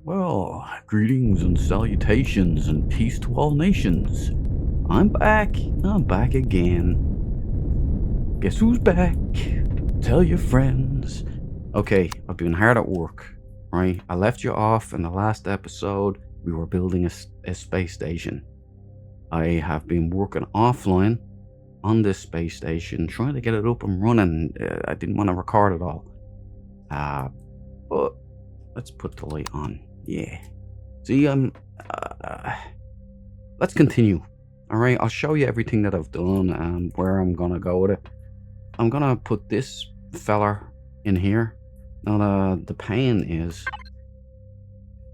Well, greetings and salutations and peace to all nations. I'm back. I'm back again. Guess who's back? Tell your friends. Okay, I've been hard at work, right? I left you off in the last episode. We were building a space station. I have been working offline on this space station, trying to get it up and running. I didn't want to record it all. But let's put the light on. Yeah. See, let's continue. All right, I'll show you everything that I've done and where I'm gonna go with it. I'm gonna put this fella in here. Now, the pain is,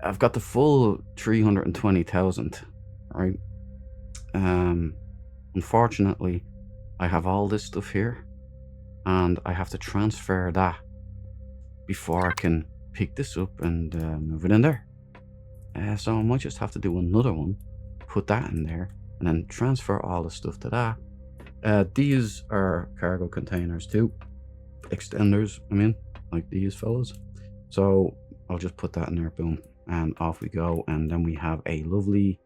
I've got the full 320,000, right? Unfortunately, I have all this stuff here, and I have to transfer that before I can pick this up and move it in there. So I might just have to do another one, put that in there, and then transfer all the stuff to that. These are cargo containers too, extenders, I mean, like these fellas. So I'll just put that in there, boom, and off we go. And then we have a lovely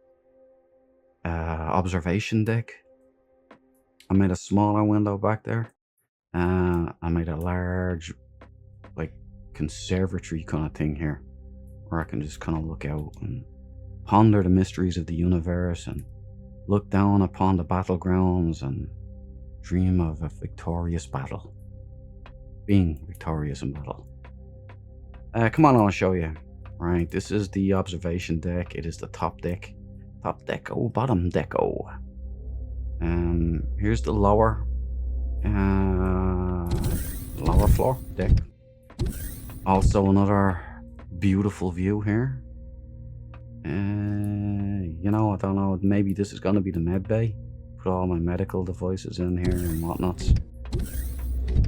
observation deck. I made a smaller window back there. I made a large, like, conservatory kind of thing here, where I can just kind of look out and ponder the mysteries of the universe and look down upon the battlegrounds and dream of a victorious battle. Being victorious in battle. Come on, I'll show you. Right, this is the observation deck. It is the top deck. Top deco, bottom deco. Here's the lower floor deck. Also another beautiful view here. You know, I don't know, maybe this is gonna be the med bay. Put all my medical devices in here and whatnots.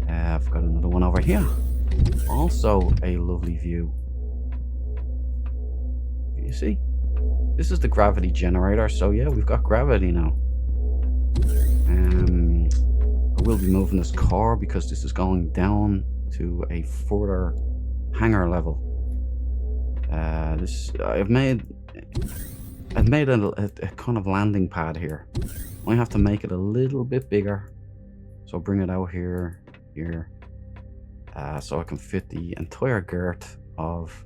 I've got another one over here. Also a lovely view. You see? This is the gravity generator, so yeah, we've got gravity now. I will be moving this car because this is going down to a further hangar level. I've made a kind of landing pad here. I have to make it a little bit bigger, so bring it out here, so I can fit the entire girth of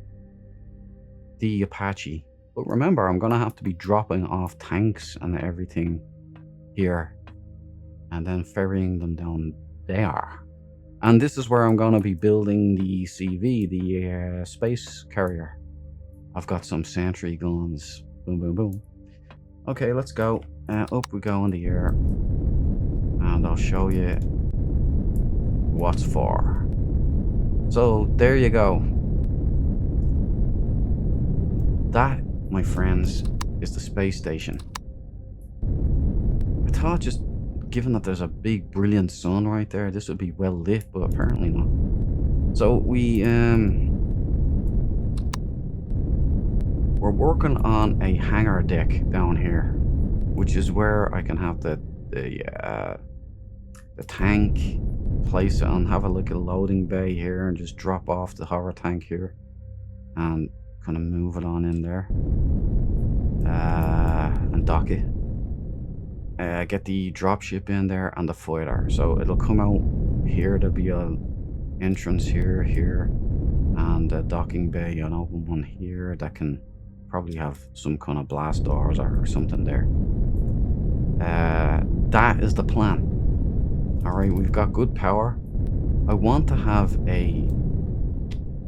the Apache. But remember, I'm gonna have to be dropping off tanks and everything here, and then ferrying them down there. And this is where I'm gonna be building the CV, the space carrier. I've got some sentry guns. Boom, boom, boom. Okay, let's go. Up we go in the air, and I'll show you what's for. So there you go. That, my friends, is the space station. I thought, just given that there's a big brilliant sun right there, this would be well lit, but apparently not. So we're working on a hangar deck down here, which is where I can have the tank, place it on, have a look at loading bay here, and just drop off the horror tank here, and kind of move it on in there, and dock it. Get the dropship in there and the fighter. So it'll come out here. There'll be an entrance here, and a docking bay, an open one here that can probably have some kind of blast doors or something there. That is the plan. Alright, we've got good power. I want to have a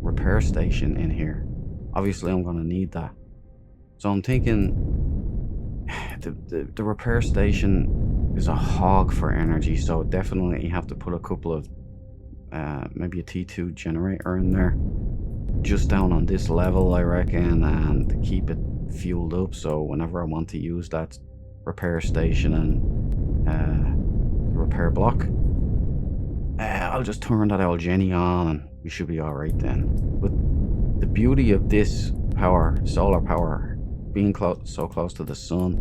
repair station in here. Obviously, I'm going to need that. So I'm thinking the repair station is a hog for energy, so definitely you have to put a couple of maybe a T2 generator in there, just down on this level, I reckon, and keep it fueled up, so whenever I want to use that repair station and repair block, I'll just turn that old Jenny on and we should be alright then. But the beauty of this power, solar power, being so close to the sun,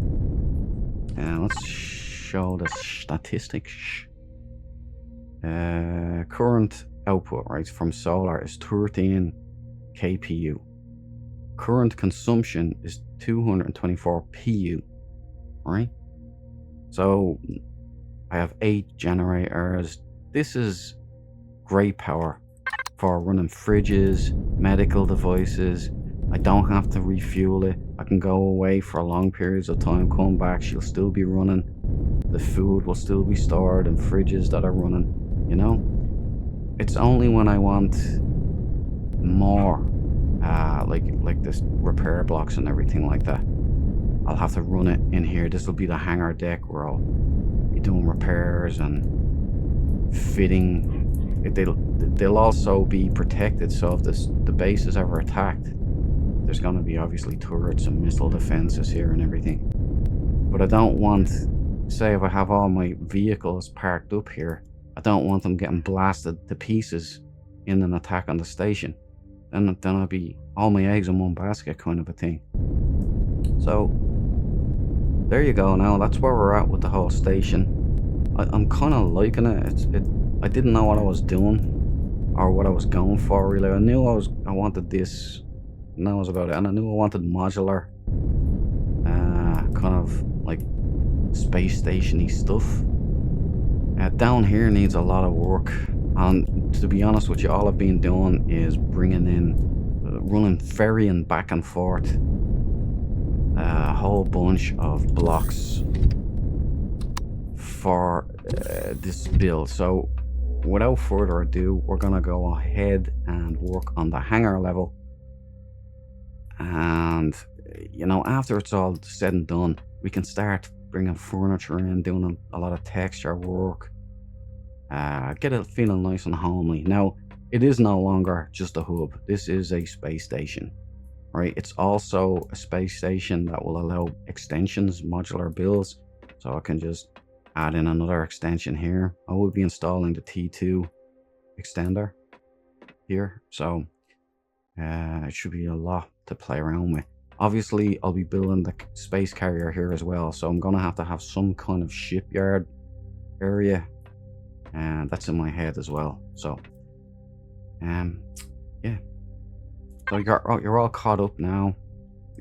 let's show the statistics. Current output, right, from solar is 13 kpu. current consumption is 224 PU, right? So I have 8 generators. This is great power for running fridges, medical devices. I don't have to refuel it. I can go away for long periods of time, come back, she'll still be running. The food will still be stored in fridges that are running, you know? It's only when I want more, like this repair blocks and everything like that, I'll have to run it in here. This will be the hangar deck where I'll be doing repairs and fitting. They'll also be protected, so if the base is ever attacked, there's going to be obviously turrets and missile defenses here and everything. But I don't want, say if I have all my vehicles parked up here, I don't want them getting blasted to pieces in an attack on the station. Then I'll be all my eggs in one basket kind of a thing. So there you go. Now that's where we're at with the whole station. I'm kind of liking it. I didn't know what I was doing or what I was going for really. I knew I wanted this, and that was about it. And I knew I wanted modular, kind of like space station-y stuff. Down here needs a lot of work, and to be honest with you, all I've been doing is bringing in, running ferrying back and forth a whole bunch of blocks for this build. So without further ado, we're gonna go ahead and work on the hangar level, and you know, after it's all said and done, we can start bringing furniture in, doing a lot of texture work, get it feeling nice and homely. Now it is no longer just a hub. This is a space station, right? It's also a space station that will allow extensions, modular builds, so I can just add in another extension here. I will be installing the T2 extender here, so it should be a lot to play around with. Obviously I'll be building the space carrier here as well, so I'm gonna have to have some kind of shipyard area, and that's in my head as well. So yeah, so you're all caught up now.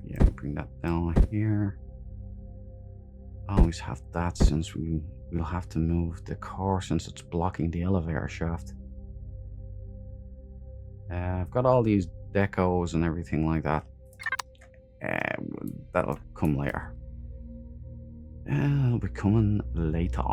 Yeah, bring that down here. I always have that, since we'll have to move the car since it's blocking the elevator shaft. I've got all these decos and everything like that. That'll come later. It'll be coming later.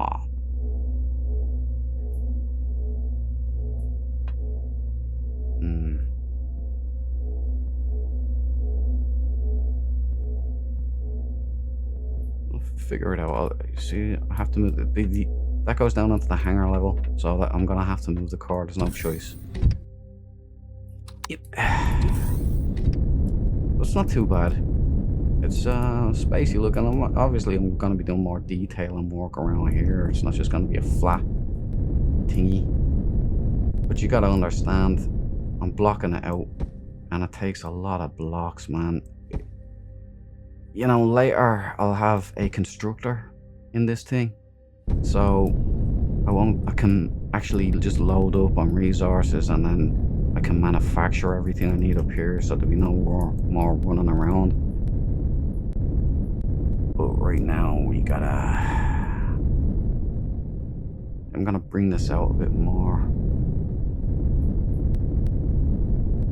We'll figure it out. See, I have to move that goes down into the hangar level, so that I'm gonna have to move the car. There's no choice. Yep. It's not too bad. It's spacey looking. Obviously I'm gonna be doing more detail and work around here. It's not just gonna be a flat thingy. But you gotta understand, I'm blocking it out, and it takes a lot of blocks, man. You know, later I'll have a constructor in this thing, so I can actually just load up on resources, and then I can manufacture everything I need up here, so there'll be no more running around. But right now I'm gonna bring this out a bit more.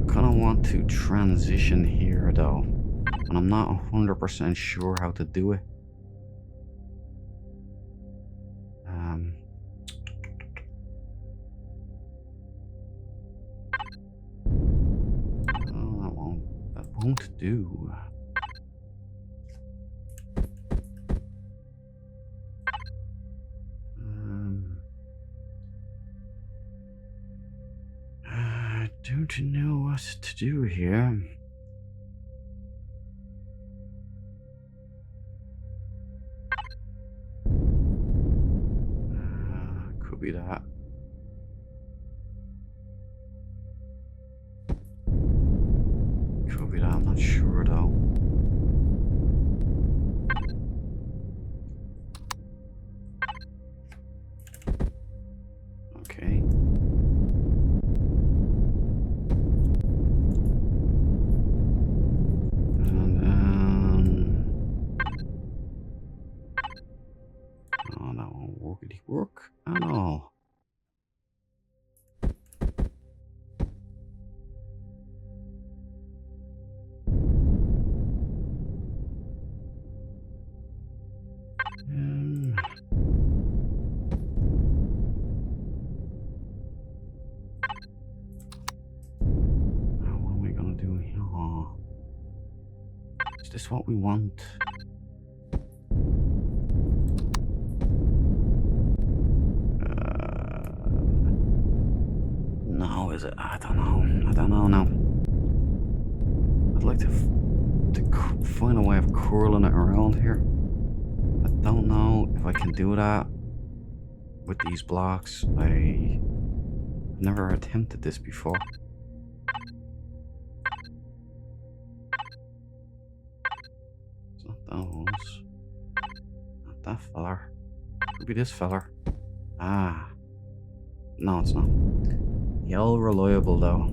I kind of want to transition here though, and I'm not 100% sure how to do it. That won't do. I don't know what to do here. Could be that. Could be that, I'm not sure though. Okay. work at all. What are we gonna do here? Is this what we want? No, is it? I don't know. I don't know now. I'd like to find a way of curling it around here. I don't know if I can do that with these blocks. I've never attempted this before. It's not those. Not that feller. Could be this feller. Ah. No, it's not. Yell reliable though.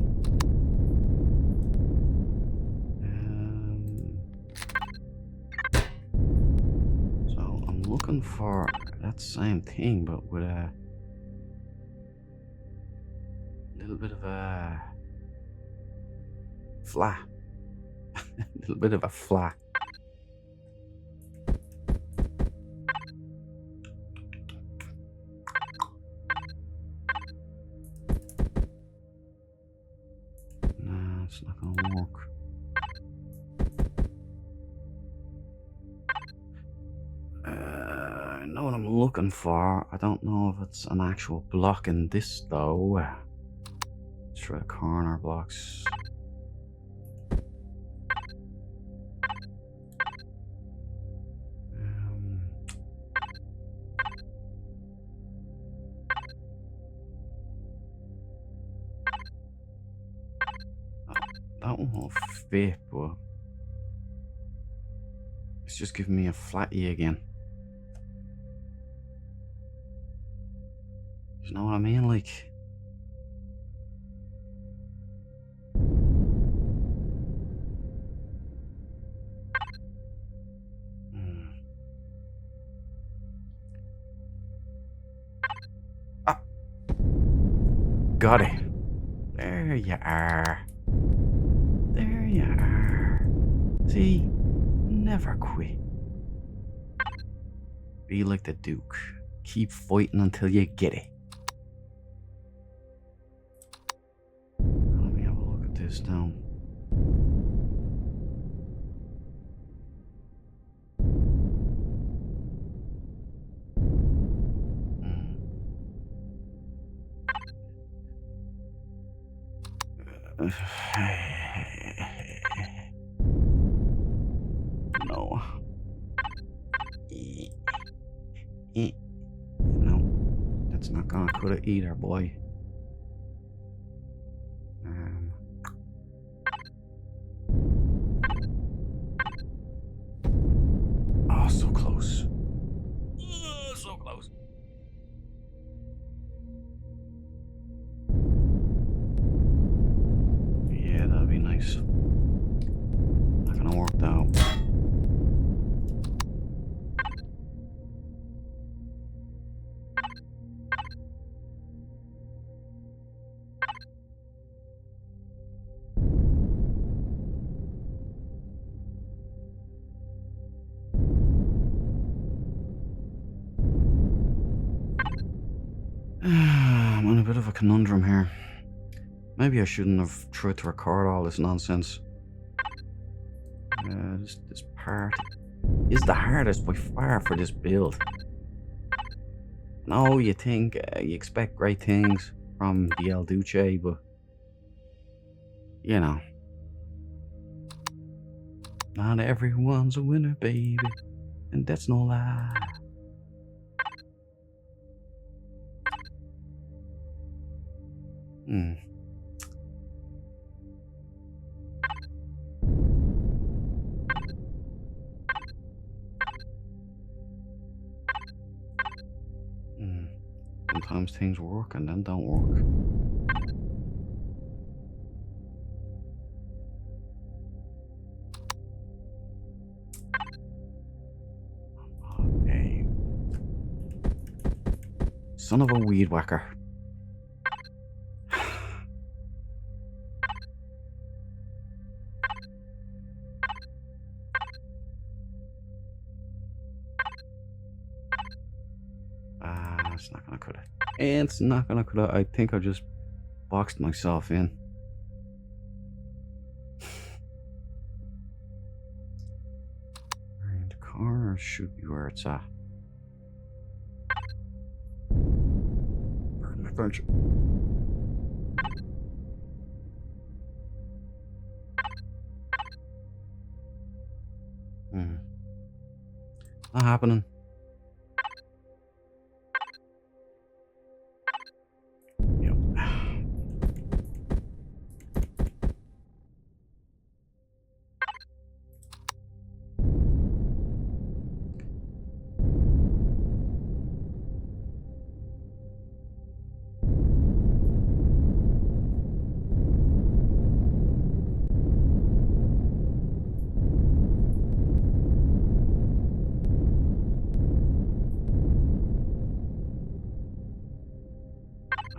So I'm looking for that same thing, but with a little bit of a flat. A little bit of a flat. Nah, it's not gonna work. I know what I'm looking for. I don't know if it's an actual block in this though. Let's try the corner blocks. That one won't fit, but it's just giving me a flatty again. You know what I mean? Like, ah, got it. There you are. There you are. See, never quit. Be like the Duke. Keep fighting until you get it. Let me have a look at this now. No. No, that's not gonna cut it either, boy. Oh, so close. So close. Yeah, that'd be nice. Not gonna work though. I'm in a bit of a conundrum here. Maybe I shouldn't have tried to record all this nonsense. This part is the hardest by far for this build. No, you think, you expect great things from the El Duce, but, you know. Not everyone's a winner, baby, and that's no lie. Sometimes things work and then don't work. Okay. Son of a weed whacker. It's not gonna cut it. It's not gonna cut it. I think I just boxed myself in. And the corner should be where it's at. Burn my bunch. Not happening.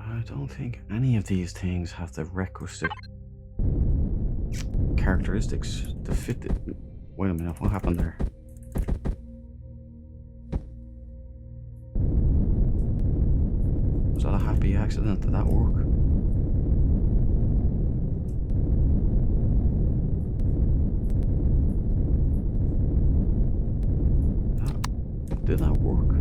I don't think any of these things have the requisite characteristics to fit it. Wait a minute, what happened there? Was that a happy accident? Did that work? Did that work?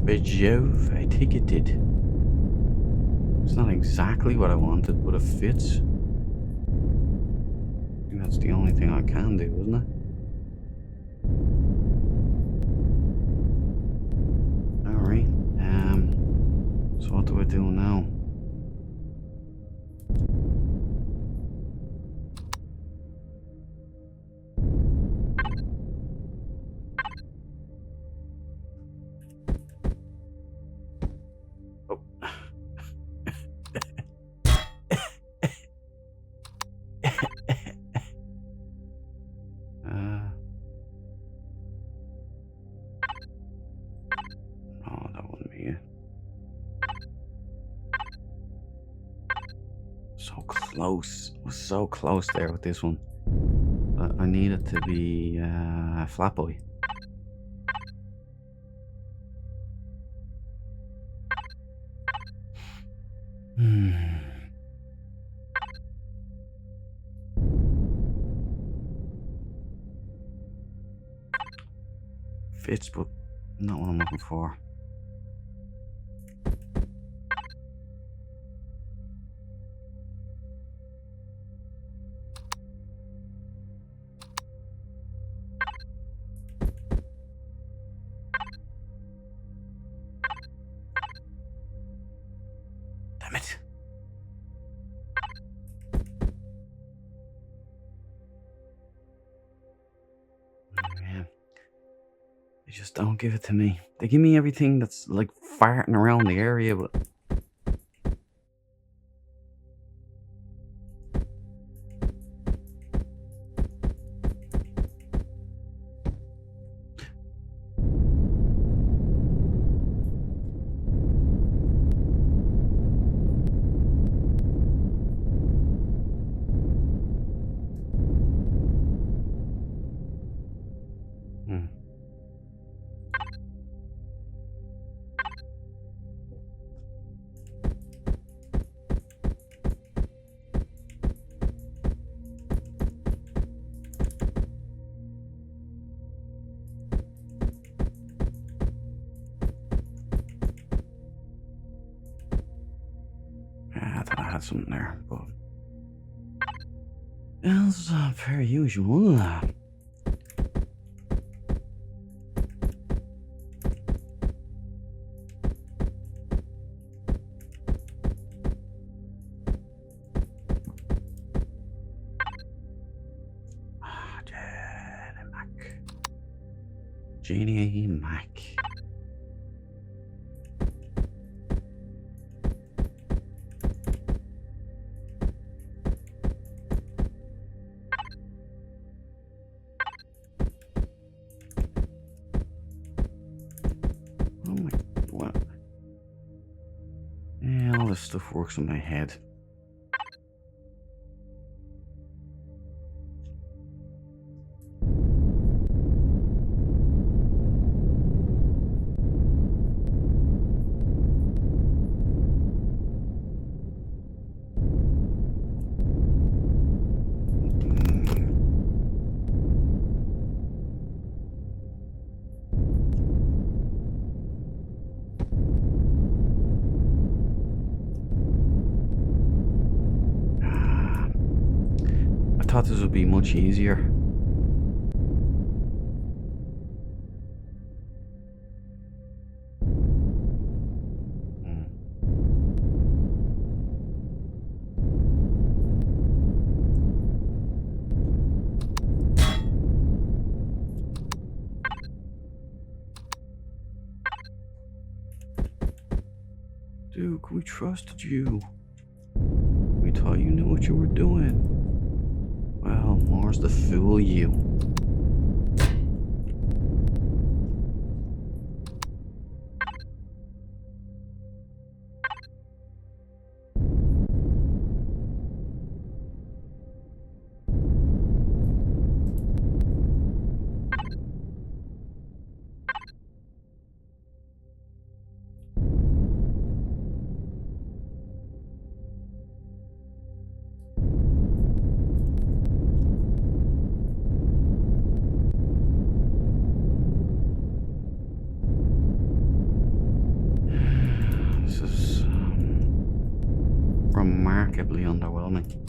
Bejove, I think it did. It's not exactly what I wanted, but it fits. I think that's the only thing I can do, isn't it? Alright, so what do I do now? Close. Was so close there with this one. But I need it to be Flat Boy. Fits, but not what I'm looking for. Damn it. Man. They just don't give it to me. They give me everything that's like farting around the area, but something there, but it's per usual. Genie Mac. this stuff works in my head. I thought this would be much easier. Duke, we trusted you. We thought you knew what you were doing. Well, more's the fool you. This is remarkably underwhelming.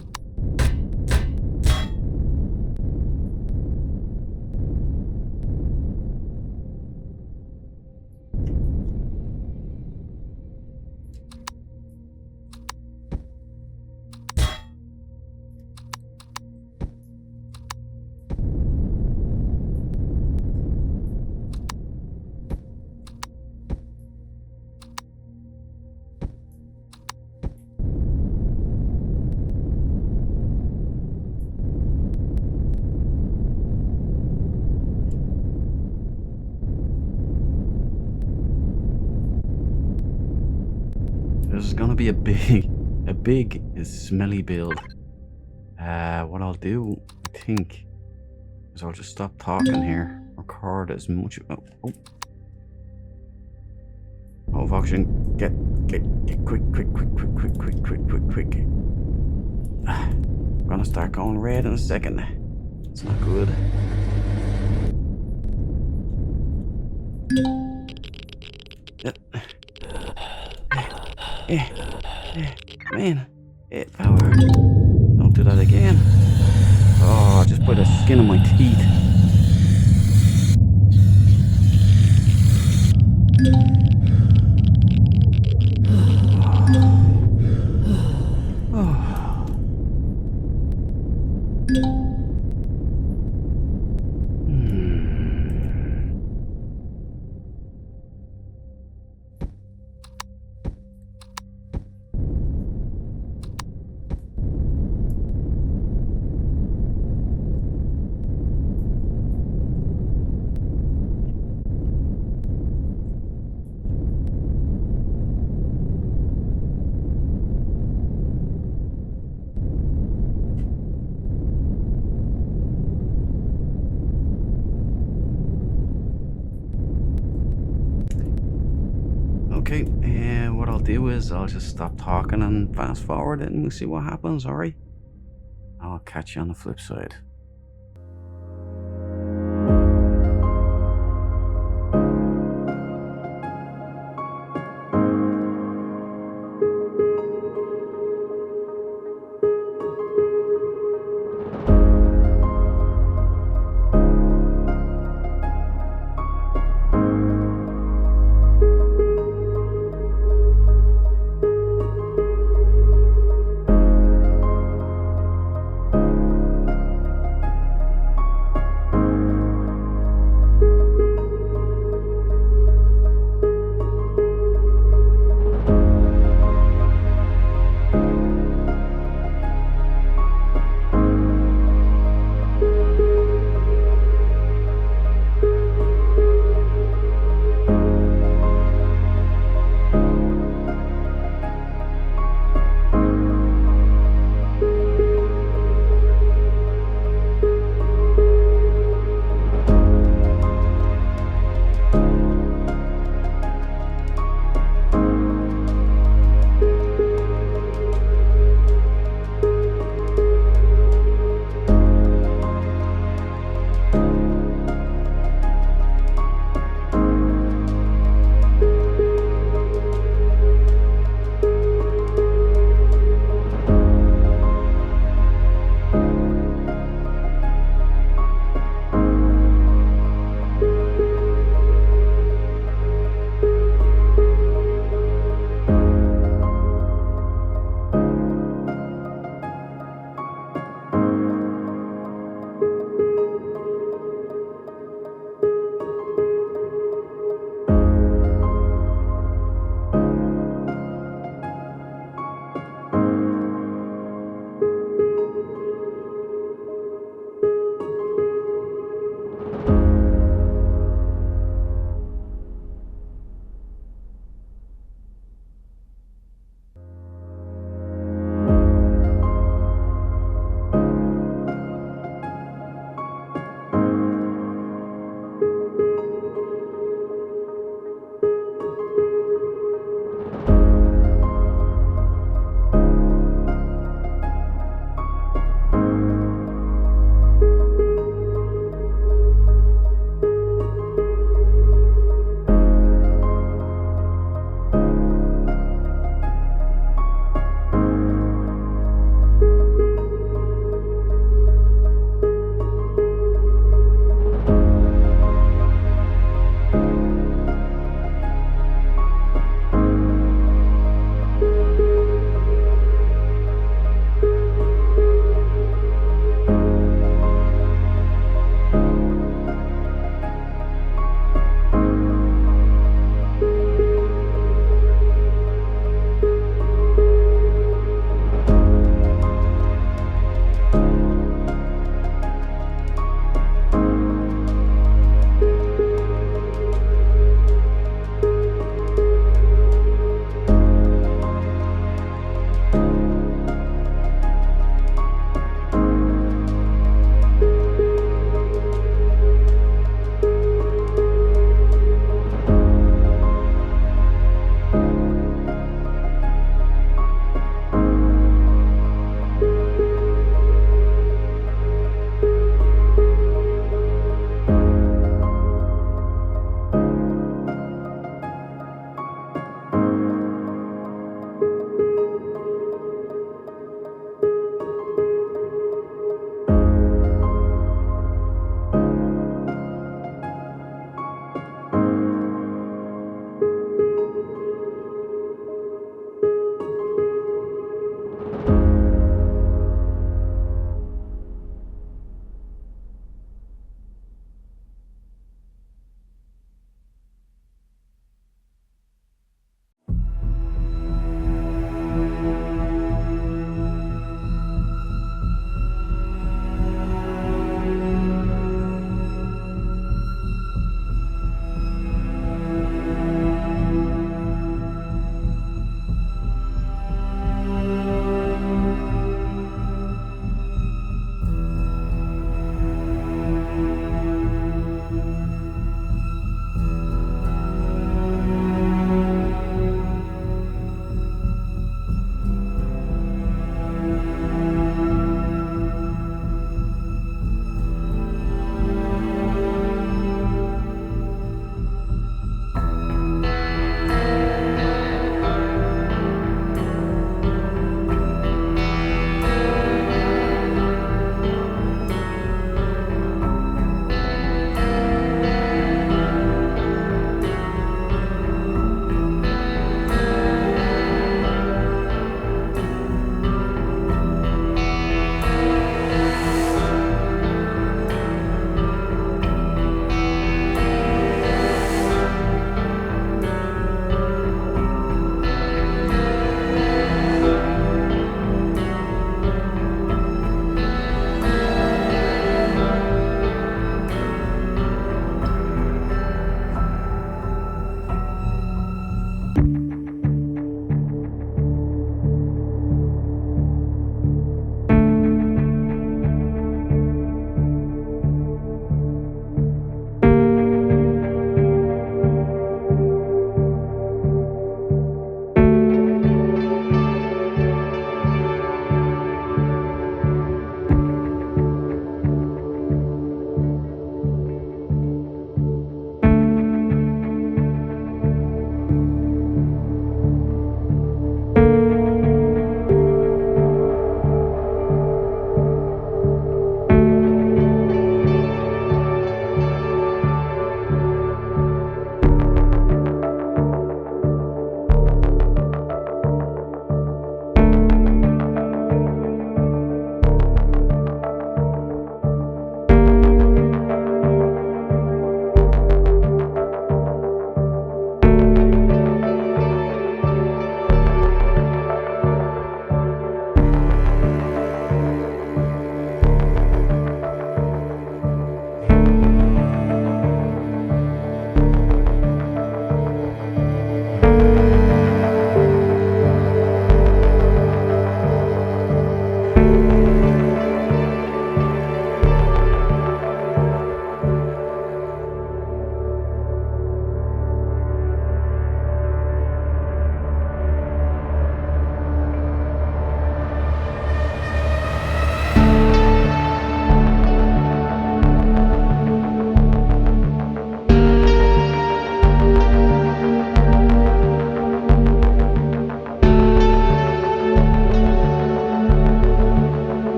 This is gonna be a big, smelly build. What I'll do, I think, is I'll just stop talking here. Record as much. Oh, Voxian, get quick. I'm gonna start going red in a second. It's not good. Man, power. Don't do that again. Oh, just put the skin on my teeth. Okay, and what I'll do is I'll just stop talking and fast forward it and we'll see what happens, alright? I'll catch you on the flip side.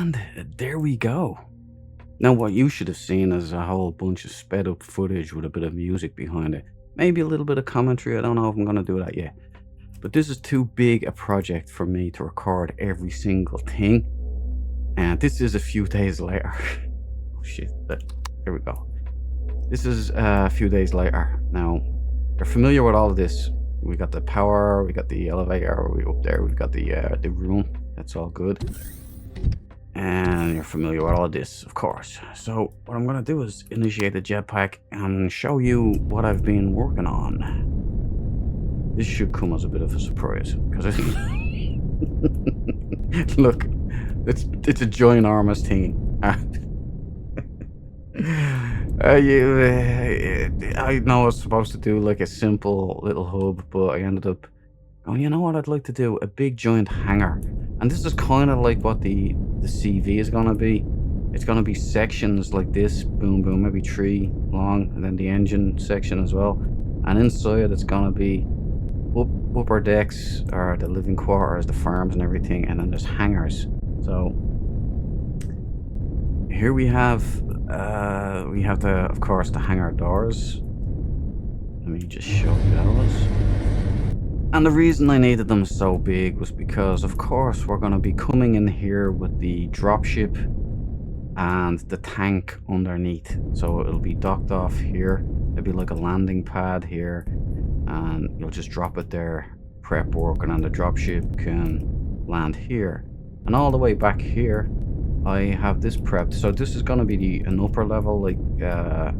And there we go. Now, what you should have seen is a whole bunch of sped up footage with a bit of music behind it. Maybe a little bit of commentary. I don't know if I'm going to do that yet. But this is too big a project for me to record every single thing. And this is a few days later. Oh shit. There we go. This is a few days later. Now, you're familiar with all of this. We got the power, we got the elevator, we up there, we've got the room. That's all good. And you're familiar with all of this, of course. So what I'm going to do is initiate the jetpack and show you what I've been working on. This should come as a bit of a surprise, because look, it's a ginormous thing. I know I was supposed to do like a simple little hub, but I ended up, oh, you know what I'd like to do? A big giant hangar. And this is kind of like what the CV is going to be. It's going to be sections like this, boom, boom, maybe 3 long, and then the engine section as well. And inside it's going to be upper decks, or the living quarters, the farms and everything, and then there's hangars. So here we have of course, the hangar doors. Let me just show you those. And the reason I needed them so big was because, of course, we're going to be coming in here with the dropship and the tank underneath. So it'll be docked off here. There'll be like a landing pad here, and you'll just drop it there, prep work, and then the dropship can land here. And all the way back here, I have this prepped. So this is going to be an upper level, like, I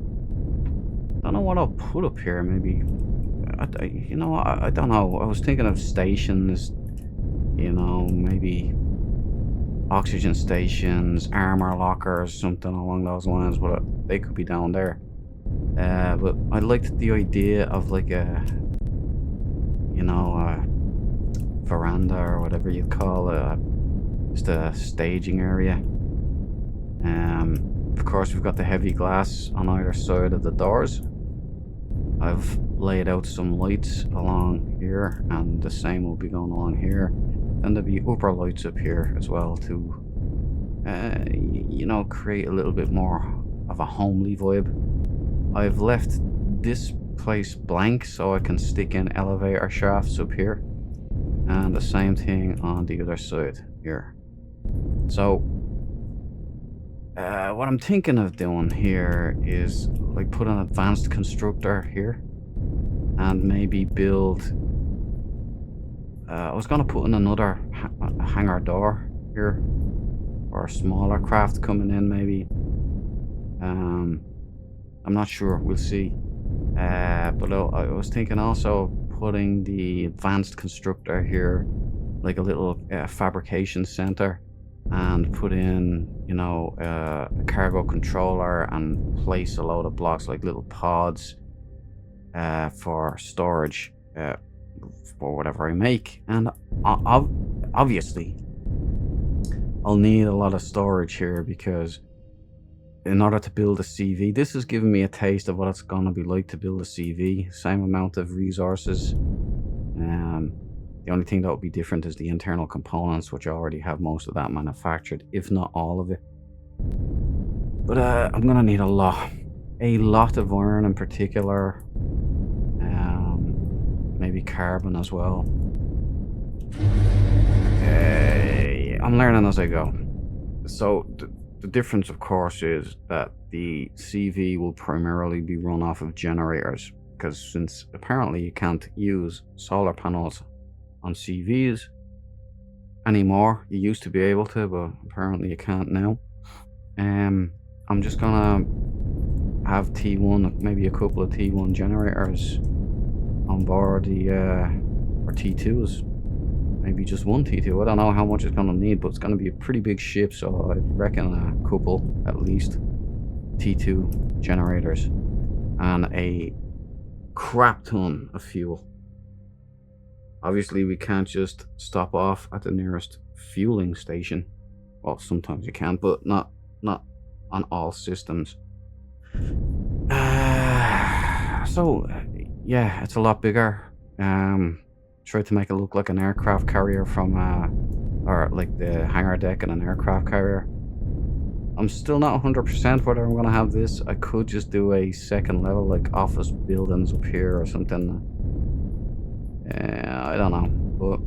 don't know what I'll put up here, maybe. I don't know. I was thinking of stations, you know, maybe oxygen stations, armor lockers, something along those lines, but they could be down there. But I liked the idea of like a, you know, a veranda or whatever you'd call it, just a staging area. Of course, we've got the heavy glass on either side of the doors. I've laid out some lights along here, and the same will be going along here. And there'll be upper lights up here as well to, you know, create a little bit more of a homely vibe. I've left this place blank so I can stick in elevator shafts up here, and the same thing on the other side here. So what I'm thinking of doing here is like put an advanced constructor here and maybe build, I was going to put in another hangar door here, or a smaller craft coming in maybe. I'm not sure, we'll see. But I was thinking also putting the advanced constructor here, like a little fabrication center, and put in, you know, a cargo controller and place a load of blocks, like little pods, for storage, for whatever I make. And obviously I'll need a lot of storage here, because in order to build a CV, this has given me a taste of what it's going to be like to build a CV. Same amount of resources. The only thing that will be different is the internal components, which I already have most of that manufactured, if not all of it. But I'm going to need a lot of iron in particular. Maybe carbon as well. I'm learning as I go. So the difference, of course, is that the CV will primarily be run off of generators, because since apparently you can't use solar panels on CVs anymore. You used to be able to, but apparently you can't now. I'm just gonna have T1, maybe a couple of T1 generators on board the or T2s, maybe just one T2. I don't know how much it's gonna need, but it's gonna be a pretty big ship, so I reckon a couple at least T2 generators and a crap ton of fuel. Obviously, we can't just stop off at the nearest fueling station. Well, sometimes you can, but not on all systems. So, yeah, it's a lot bigger. Tried to make it look like an aircraft carrier from, or like the hangar deck in an aircraft carrier. I'm still not 100% whether I'm gonna have this. I could just do a second level, like office buildings up here or something. I don't know, but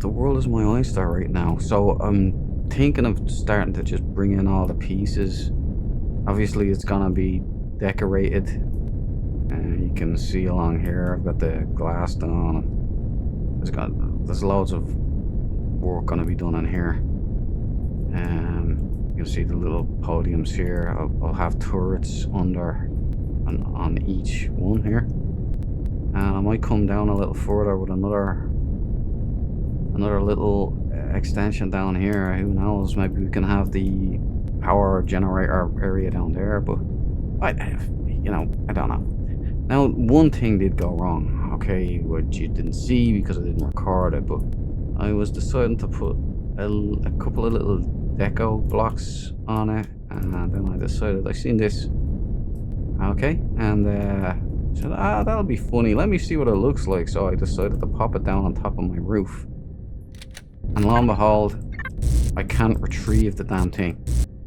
the world is my oyster right now. So I'm thinking of starting to just bring in all the pieces. Obviously, it's gonna be decorated, and you can see along here. I've got the glass done. There's loads of work gonna be done in here. You'll see the little podiums here. I'll have turrets under on each one here, and I might come down a little further with another little extension down here. Who knows? Maybe we can have the power generator area down there. But I don't know. Now, one thing did go wrong. Okay, what you didn't see because I didn't record it, but I was deciding to put a couple of little deco blocks on it, and then I decided I seen this. Okay, and said, that'll be funny. Let me see what it looks like. So I decided to pop it down on top of my roof, and lo and behold, I can't retrieve the damn thing.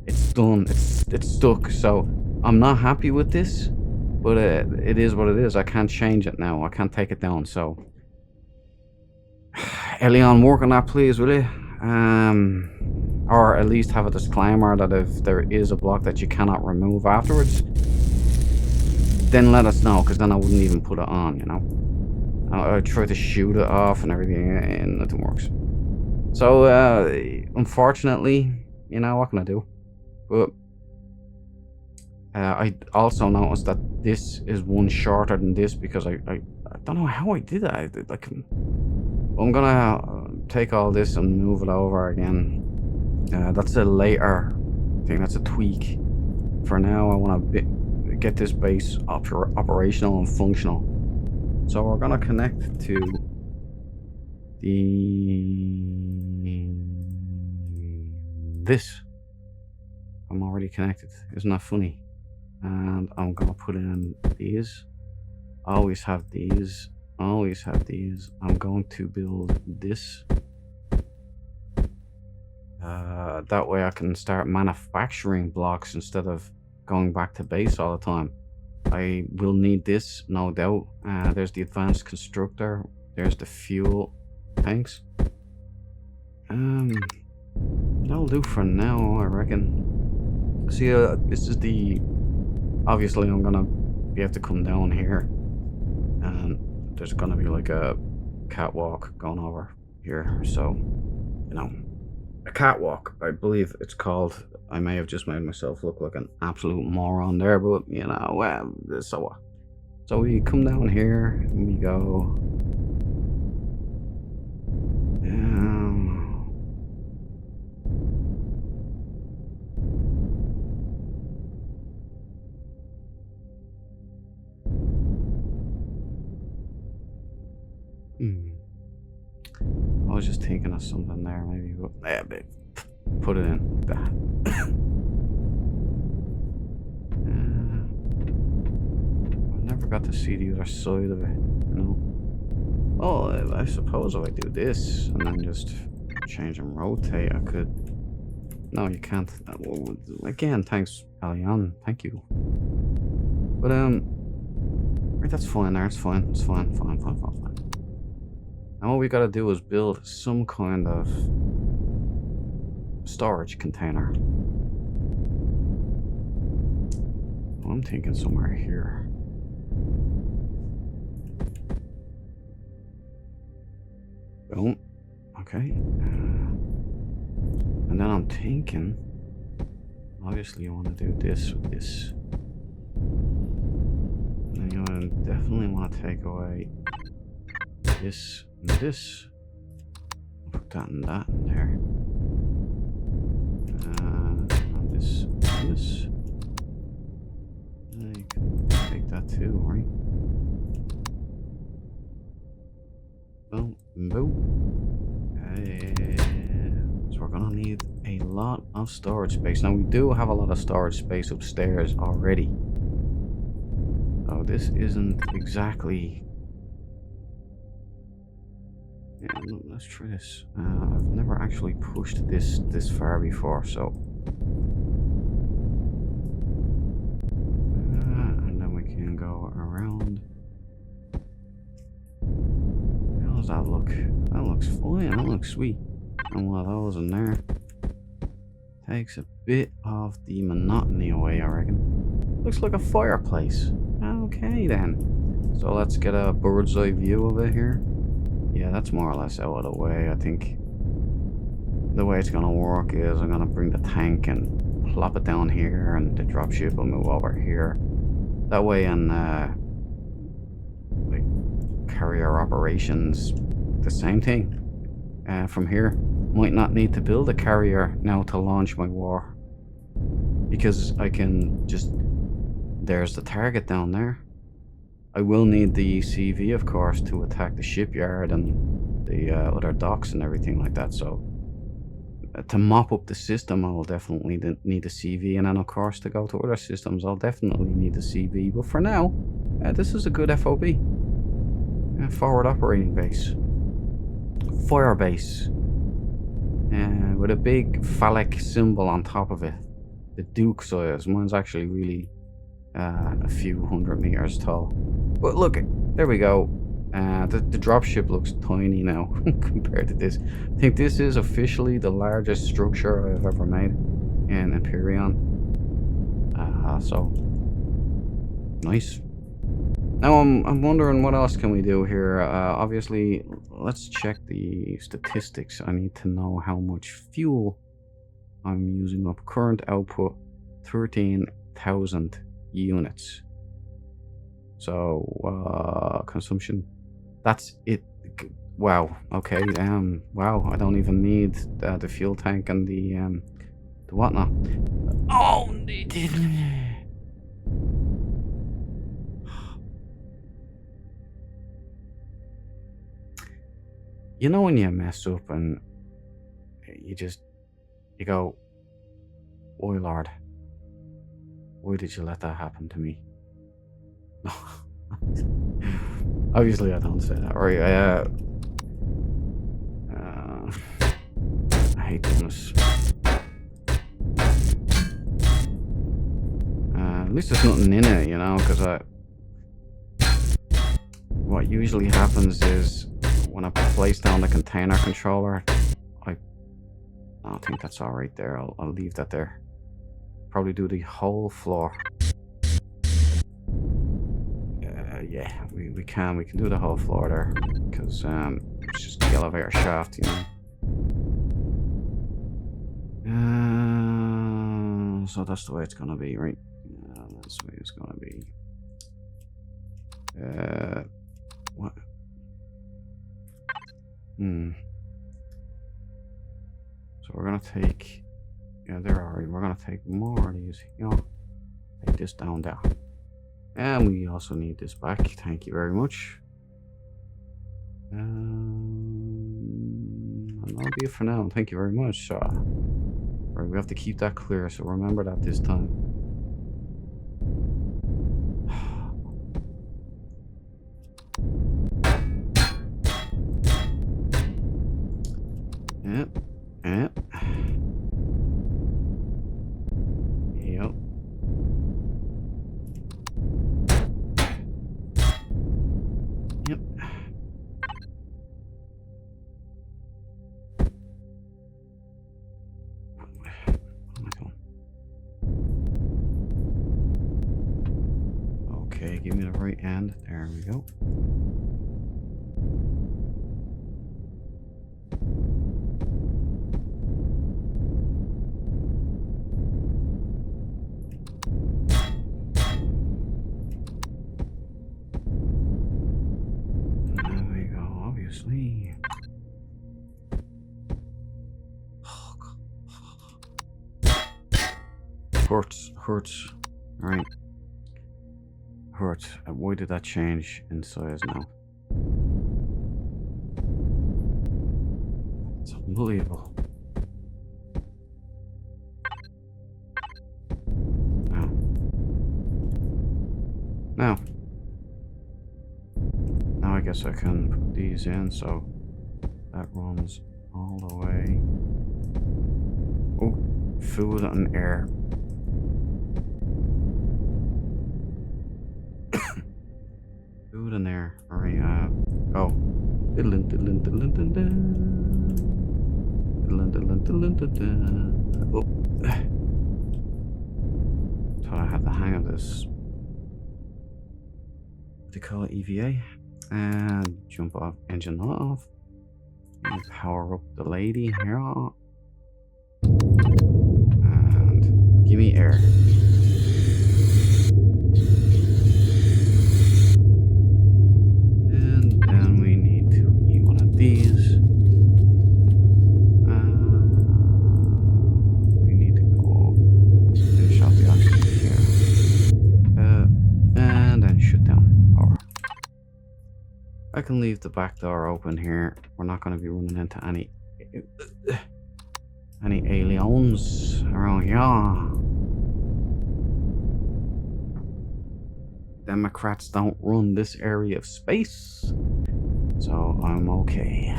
It's done. It's stuck. So I'm not happy with this, but it is what it is. I can't change it now. I can't take it down. So, Elion, work on that, please, will you? Or at least have a disclaimer that if there is a block that you cannot remove afterwards, then let us know, because then I wouldn't even put it on, you know. I tried to shoot it off and everything, and nothing works. So, unfortunately, you know, what can I do? But I also noticed that this is one shorter than this, because I don't know how I did that. I'm gonna take all this and move it over again. That's a later thing. That's a tweak. For now, I want to get this base operational and functional. So we're gonna connect to this. I'm already connected. Isn't that funny? And I'm gonna put in these. Always have these. Always have these. I'm going to build this. That way I can start manufacturing blocks instead of going back to base all the time. I will need this, no doubt. There's the advanced constructor. There's the fuel tanks. That'll do for now, I reckon. See, this is the... Obviously, I'm gonna be able to come down here, and there's gonna be like a catwalk going over here. So, you know, a catwalk, I believe it's called. I may have just made myself look like an absolute moron there, but you know, well, so what? So we come down here and we go. I was just thinking of something there, maybe. Yeah, but put it in that. I never got to see the other side of it, you know. Oh, I suppose if I do this and then just change and rotate, I could. No, you can't. Again, thanks, Elion. Thank you. But right, that's fine. There, it's fine. It's fine. Fine. And what we gotta do is build some kind of storage container. Well, I'm thinking somewhere here. Boom. Okay. And then I'm thinking, obviously you want to do this with this. And then you definitely want to take away this and this. Put that and that in there. And this and this. And you can take that too, right? Boom, boom. So we're gonna need a lot of storage space. Now we do have a lot of storage space upstairs already. So this isn't exactly Yeah, let's try this. I've never actually pushed this far before, so. And then we can go around. How does that look? That looks fine. That looks sweet. And one of those in there takes a bit of the monotony away, I reckon. Looks like a fireplace. Okay then. So let's get a bird's eye view of it here. Yeah, that's more or less out of the way. I think the way it's gonna work is I'm gonna bring the tank and plop it down here, and the dropship will move over here. That way, in like carrier operations, the same thing. From here, might not need to build a carrier now to launch my war, because I can just. There's the target down there. I will need the CV, of course, to attack the shipyard and the other docks and everything like that. So to mop up the system, I will definitely need a CV, and then of course to go to other systems, I'll definitely need a CV. But for now, this is a good FOB. Forward operating base. Fire base. With a big phallic symbol on top of it. The Duke size. Mine's actually really a few hundred meters tall. But look, there we go. The dropship looks tiny now compared to this. I think this is officially the largest structure I've ever made in Empyrion. So nice. Now I'm wondering what else can we do here. Obviously, let's check the statistics. I need to know how much fuel I'm using up. Current output 13,000 units. So consumption, that's it. Wow. Okay. Wow. I don't even need the fuel tank and the whatnot. Oh, you know when you mess up and you go, "Oh Lord, why did you let that happen to me?" Obviously, I don't say that, right? I hate doing this. At least there's nothing in it, you know, because what usually happens is when I place down the container controller, I don't think that's all right there. I'll leave that there. Probably do the whole floor. Yeah, we can do the whole floor there, because it's just the elevator shaft, you know. So that's the way it's gonna be, right? That's the way it's gonna be. What? So we're gonna take. Yeah, they're alright. We're gonna take more of these. You know, take this down there. And we also need this back. Thank you very much. And that'll be it for now. Thank you very much. Right, we have to keep that clear, so remember that this time. Yep. Yep. Yep. Yep. Okay, give me the right hand. There we go. Hurts. Alright. Hurts. Why did that change in size now? It's unbelievable. Now I guess I can put these in, so That runs all the way. Oh, food and air. Food and air. Alright, go. Diddlin, diddlin, diddlin, diddlin. Diddlin, diddlin, diddlin, diddlin. Oh. Thought I had the hang of this. What do you call it? EVA? And jump off, engine off. And power up the lady here. And give me air. And then we need to eat one of these. We need to go finish off the oxygen here. And then shut down power. I can leave the back door open here. We're not going to be running into any aliens around here. Democrats don't run this area of space, so I'm okay.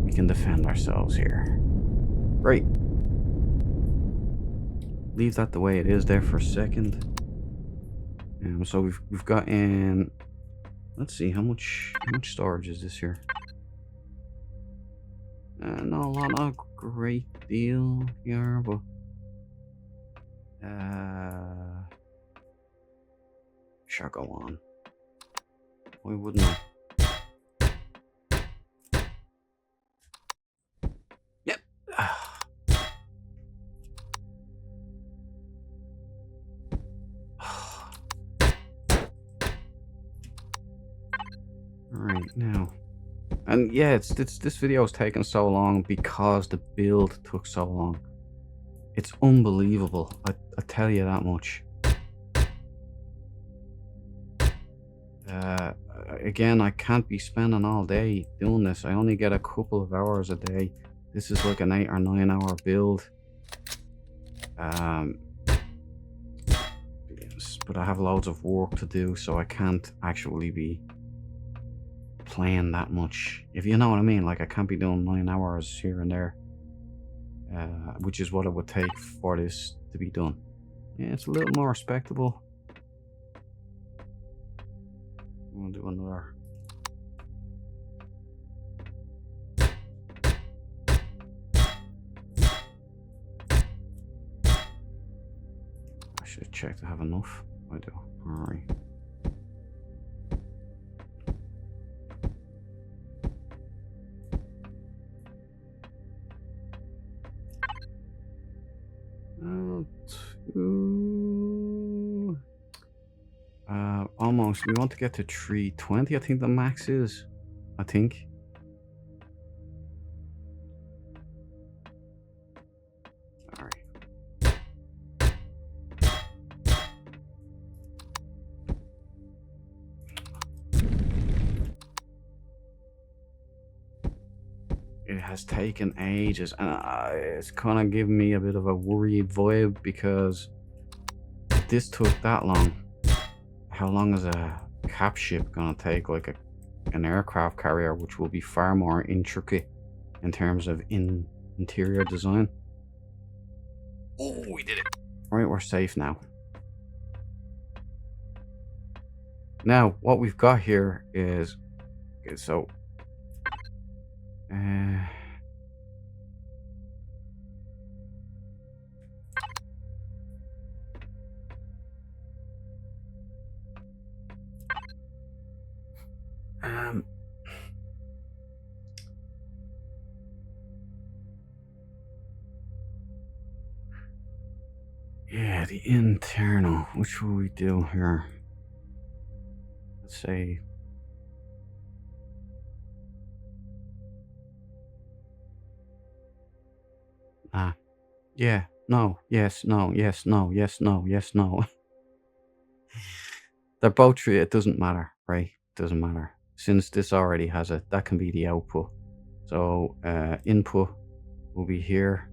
We can defend ourselves here. Great. Leave that the way it is there for a second. So we've got in. Let's see how much storage is this here. Not a great deal here, but sure, go on. Why wouldn't I? Yep. Alright, now. And yeah, this video is taking so long because the build took so long. It's unbelievable. I tell you that much. Again, I can't be spending all day doing this. I only get a couple of hours a day. This is like an 8 or 9 hour build. But I have loads of work to do, so I can't actually be playing that much, if you know what I mean. Like, I can't be doing 9 hours here and there, which is what it would take for this to be done. Yeah, it's a little more respectable. We'll do another. I should have checked to have enough. I do. Alright. Almost. We want to get to 320, I think the max is. I think. Alright. It has taken ages, and it's kind of giving me a bit of a worried vibe, because if this took that long, how long is a cap ship gonna take? Like an aircraft carrier, which will be far more intricate in terms of interior design. Oh, we did it. Right, we're safe now. Now, what we've got here is, okay, so yeah, the internal. Which will we do here? Let's say yeah, no, yes, no, yes, no, yes, no, yes, no. They're both true. It doesn't matter, right? It doesn't matter. Since this already has it, that can be the output. So input will be here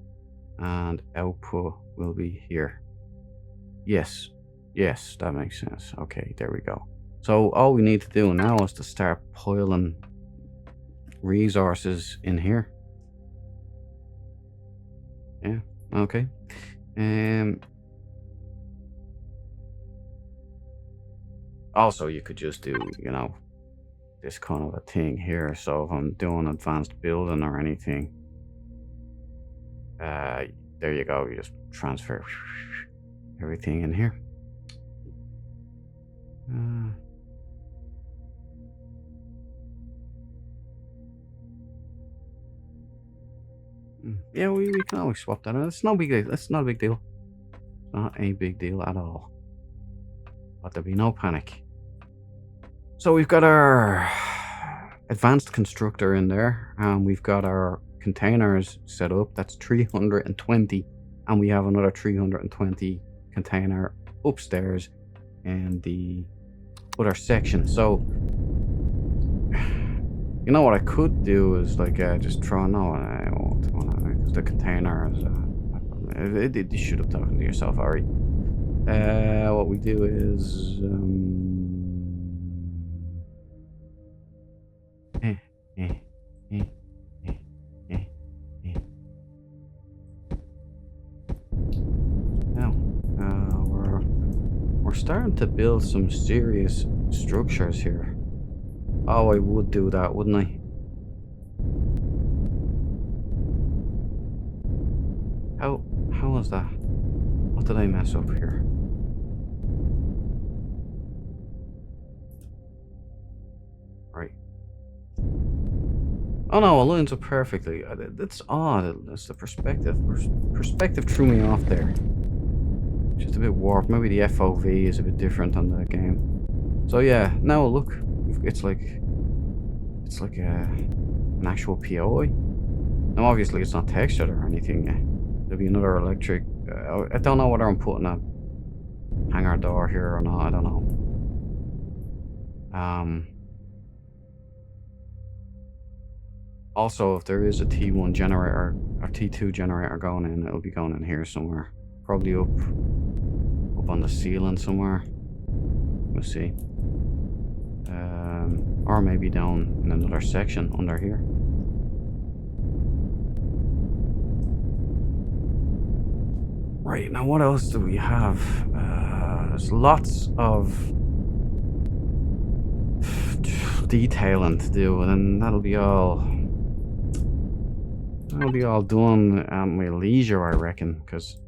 and output will be here. Yes, yes, that makes sense. Okay, there we go. So all we need to do now is to start piling resources in here. Yeah, okay. Also, you could just do, you know, this kind of a thing here. So if I'm doing advanced building or anything, there you go. You just transfer everything in here. Yeah, we can always swap that out. It's no big deal. It's not a big deal. It's not a big deal at all. But there'll be no panic. So we've got our advanced constructor in there, and we've got our containers set up. That's 320, and we have another 320 container upstairs in the other section. So you know what I could do is like just throw I won't because the container is you should have talked to yourself, Ari. What we do is now we're starting to build some serious structures here. Oh, I would do that, wouldn't I? How was that? What did I mess up here? Right. Oh no, it lines up perfectly. That's odd. That's the perspective. Perspective threw me off there. Just a bit warped. Maybe the FOV is a bit different on the game. So yeah, now look, it's like an actual POI. Now obviously it's not textured or anything. There'll be another electric. I don't know whether I'm putting a hangar door here or not. I don't know. Also, if there is a T1 generator or T2 generator going in, it'll be going in here somewhere. Probably up on the ceiling somewhere. We'll see. Or maybe down in another section under here. Right, now what else do we have? There's lots of detailing to do, and then that'll be all done at my leisure, I reckon, because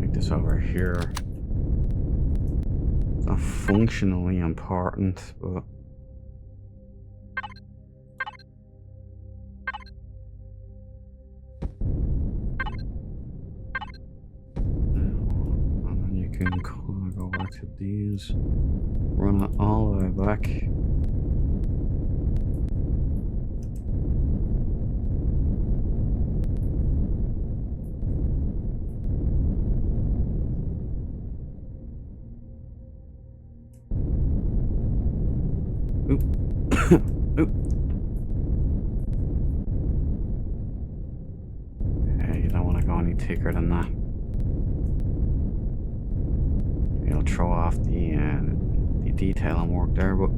like this over here, it's not functionally important, but can kind of go back to these, run it all the way back. Oop. Oop. Hey, you don't want to go any thicker than that. It'll throw off the detailing work there, but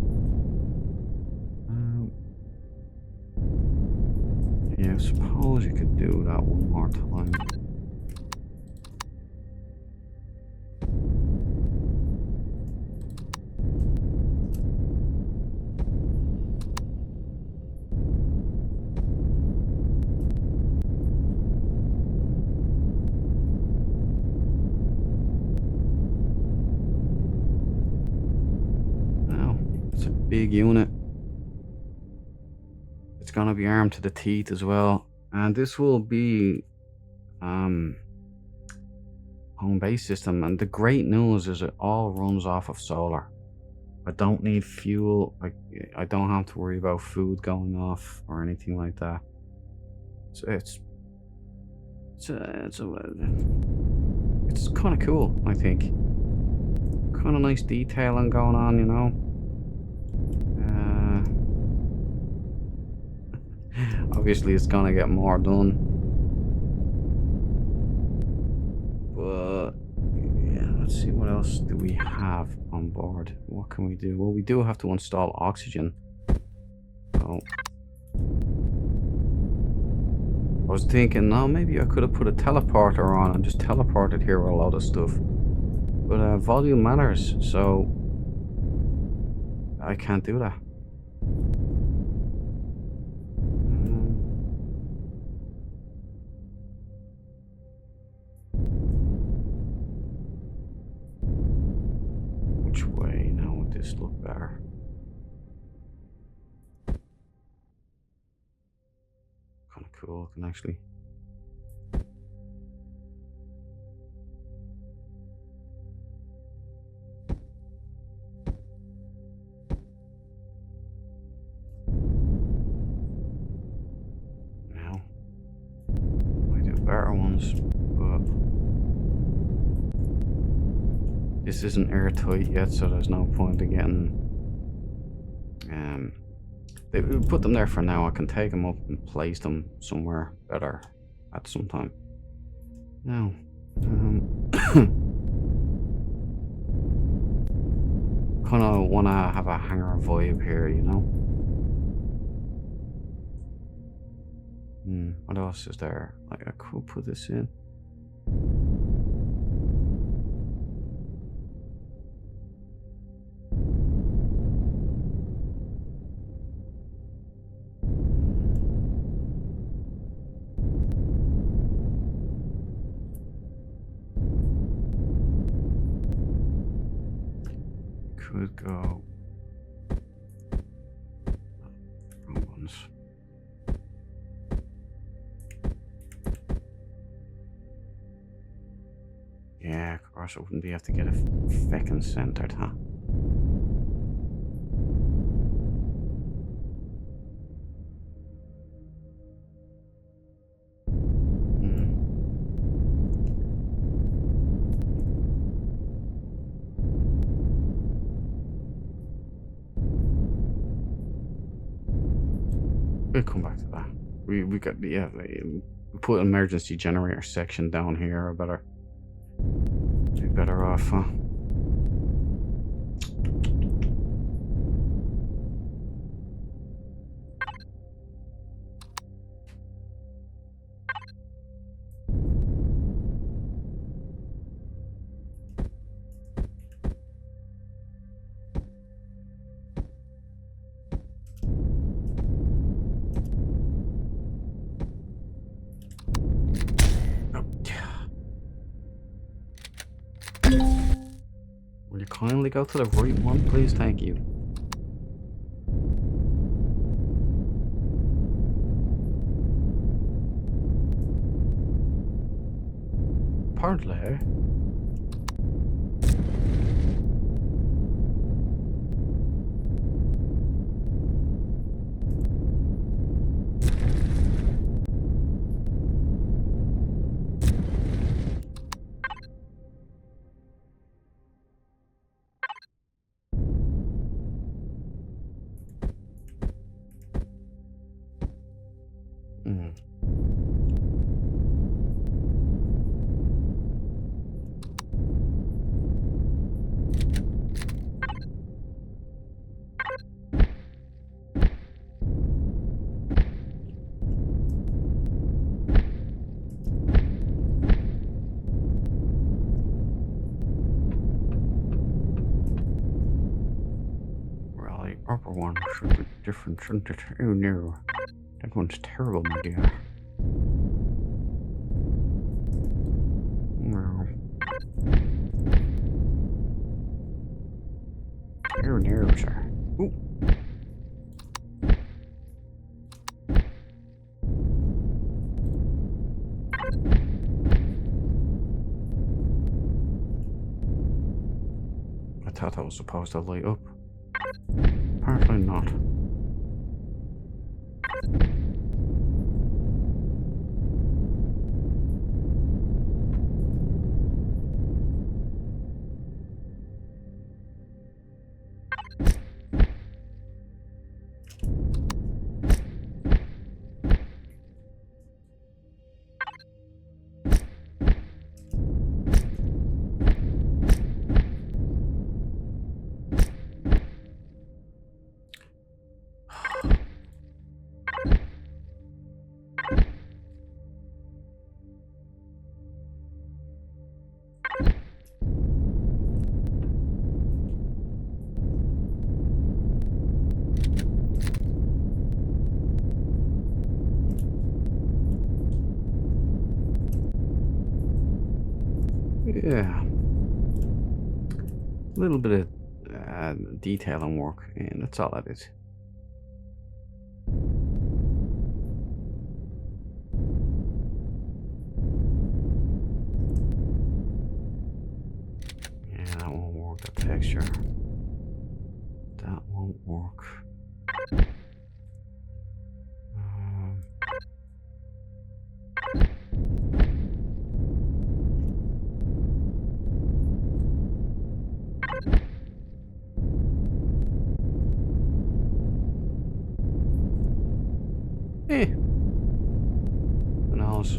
yeah, I suppose you could do that one more time. Big unit. It's gonna be armed to the teeth as well, and this will be home base system. And the great news is it all runs off of solar. I don't need fuel. I don't have to worry about food going off or anything like that. So it's kind of cool, I think. Kind of nice detailing going on, you know. Obviously it's gonna get more done, but yeah, let's see what else do we have on board. What can we do? Well, we do have to install oxygen, So I was thinking, no, maybe I could have put a teleporter on and just teleported here with a lot of stuff. But volume matters, so I can't do that. Which way now would this look better? Kind of cool looking, actually. Now, I do better ones, but this isn't airtight yet, so there's no point in getting. They put them there for now. I can take them up and place them somewhere better at some time. Now, kind of want to have a hangar vibe here, you know. What else is there? Like, I could put this in. Could go. Wrong ones. Yeah, of course it wouldn't be able to get a feckin' centered, huh? We'll come back to that. We got, yeah, we put emergency generator section down here. Be better off, huh? Will you kindly go to the right one, please? Thank you. Partly. Upper one should be different, shouldn't it? Oh no. That one's terrible, my dear. No. Oh no, sir. Ooh. I thought I was supposed to light up. Apparently not. Yeah. A little bit of detailing work, and that's all that is. Yeah, that won't work. The texture. That won't work. Who knows?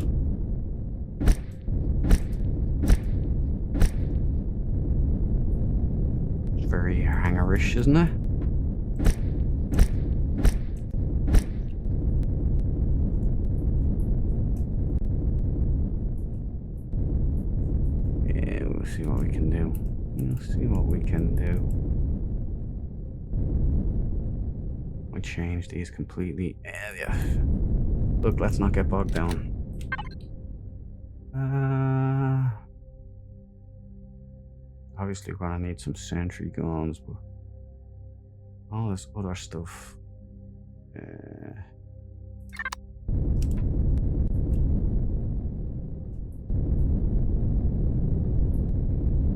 It's very hangerish, isn't it? Yeah, we'll see what we can do. We'll see what we can do. I change these completely. Yeah. Look, let's not get bogged down. Obviously, we're gonna need some sentry guns, but all this other stuff.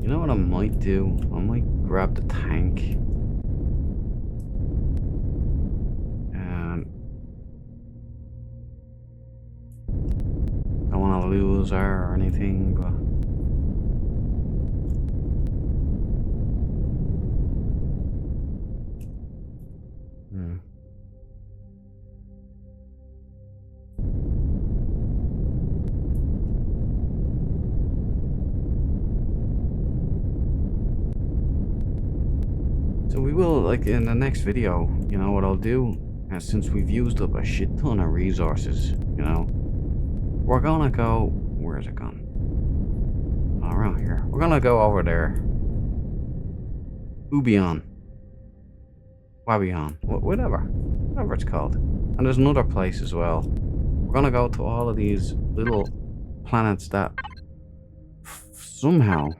You know what I might do? I might grab the tank. Don't want to lose her or anything, but so we will, like, in the next video, you know what I'll do? Since we've used up a shit ton of resources, you know, we're gonna go, where's it gone? Oh, around here. We're gonna go over there. Ubion. Wabion. Whatever it's called. And there's another place as well. We're gonna go to all of these little planets that somehow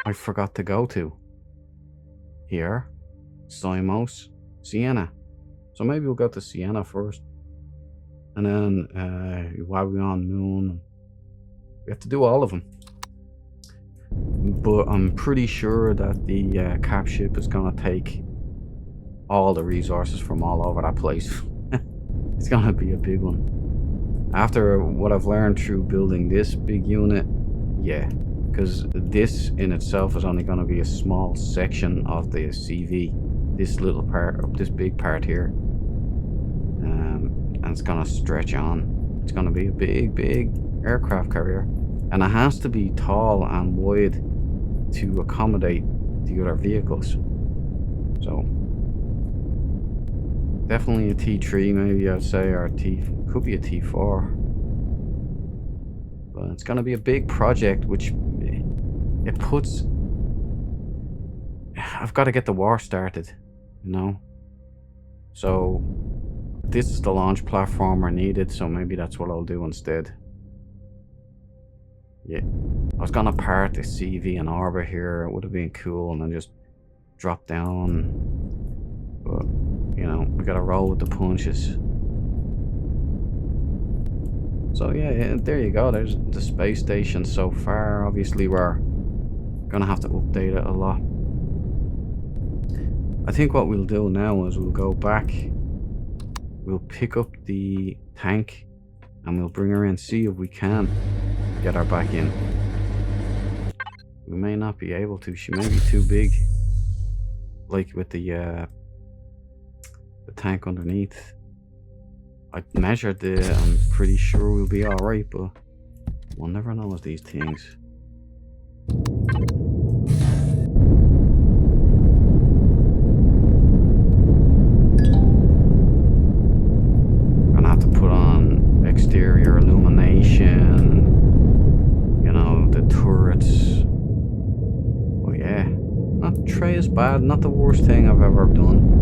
I forgot to go to. Here. Simos. Sienna. So maybe we'll go to Sienna first. And then Wabion Moon. We have to do all of them. But I'm pretty sure that the cap ship is gonna take all the resources from all over that place. It's gonna be a big one. After what I've learned through building this big unit, yeah. Because this in itself is only gonna be a small section of the CV. This little part, of this big part here. And it's gonna stretch on. It's gonna be a big aircraft carrier. And it has to be tall and wide to accommodate the other vehicles. So definitely a T3, maybe I'd say, or could be a T4. But it's gonna be a big project, which it puts. I've got to get the war started, you know. So this is the launch platform I needed, so maybe that's what I'll do instead. Yeah, I was gonna part the CV and orbit here. It would have been cool, and then just drop down. But you know, we gotta roll with the punches. So yeah, there you go. There's the space station so far. Obviously, we're gonna have to update it a lot. I think what we'll do now is we'll go back. We'll pick up the tank, and we'll bring her in. See if we can get her back in. We may not be able to. She may be too big. Like with the tank underneath. I measured it. I'm pretty sure we'll be alright, but we'll never know with these things. Gonna have to put on exterior illumination. You know, the turrets. Oh yeah. Not tray is bad, not the worst thing I've ever done.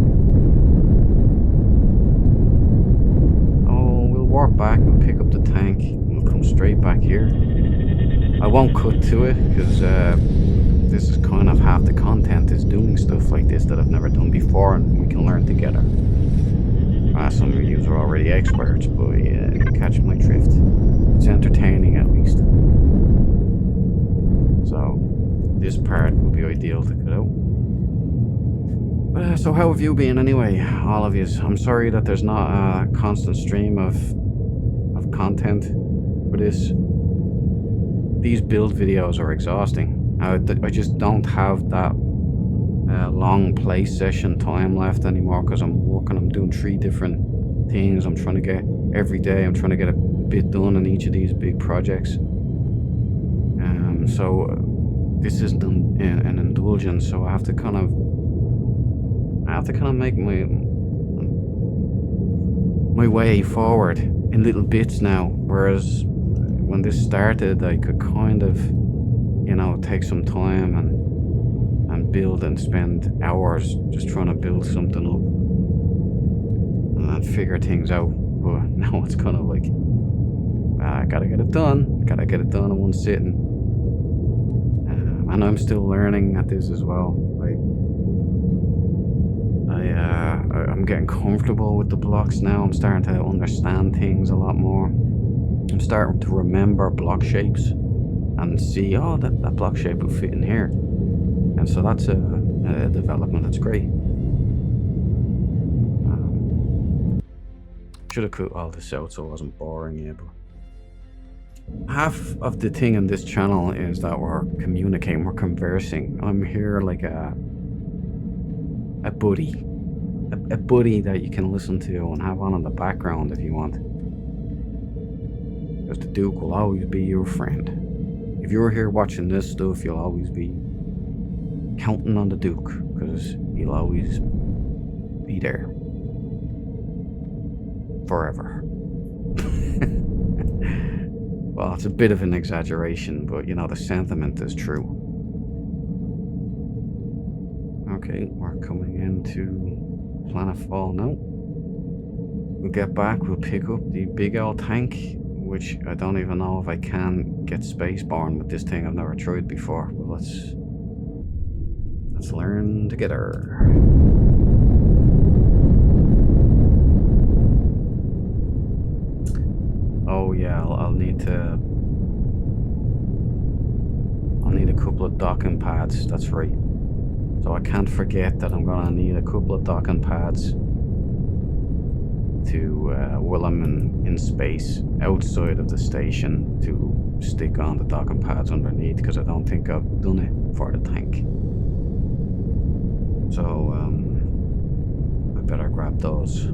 Warp back and pick up the tank and we'll come straight back here. I won't cut to it because this is kind of half the content is doing stuff like this that I've never done before, and we can learn together. Some of you are already experts, but yeah, you catch my drift. It's entertaining at least. So this part would be ideal to cut out. So how have you been anyway, all of you? I'm sorry that there's not a constant stream of content for this. These build videos are exhausting. I just don't have that long play session time left anymore because I'm doing 3 different things. I'm trying to get every day. I'm trying to get a bit done in each of these big projects. So this isn't an indulgence. So I have to kind of make my way forward in little bits now. Whereas when this started, I could kind of, you know, take some time and build and spend hours just trying to build something up and figure things out. But now it's kind of like, I gotta get it done. Gotta get it done in one sitting. And I'm still learning at this as well. Like, I'm getting comfortable with the blocks now. I'm starting to understand things a lot more. I'm starting to remember block shapes and see, oh, that block shape will fit in here. And so that's a development. That's great. Should have cut all this out so it wasn't boring, yeah, but half of the thing in this channel is that we're communicating, we're conversing. I'm here like a buddy. A buddy that you can listen to and have on in the background if you want. Because the Duke will always be your friend. If you're here watching this stuff, you'll always be counting on the Duke, because he'll always be there. Forever. Well, it's a bit of an exaggeration, but you know, the sentiment is true. Okay, we're coming into Planetfall now. We'll get back, we'll pick up the big old tank, which I don't even know if I can get spaceborne with this thing. I've never tried before, but let's learn together. Oh yeah, I'll need a couple of docking pads, that's right. So I can't forget that I'm gonna need a couple of docking pads to while I'm in space outside of the station to stick on the docking pads underneath, because I don't think I've done it for the tank. So I better grab those.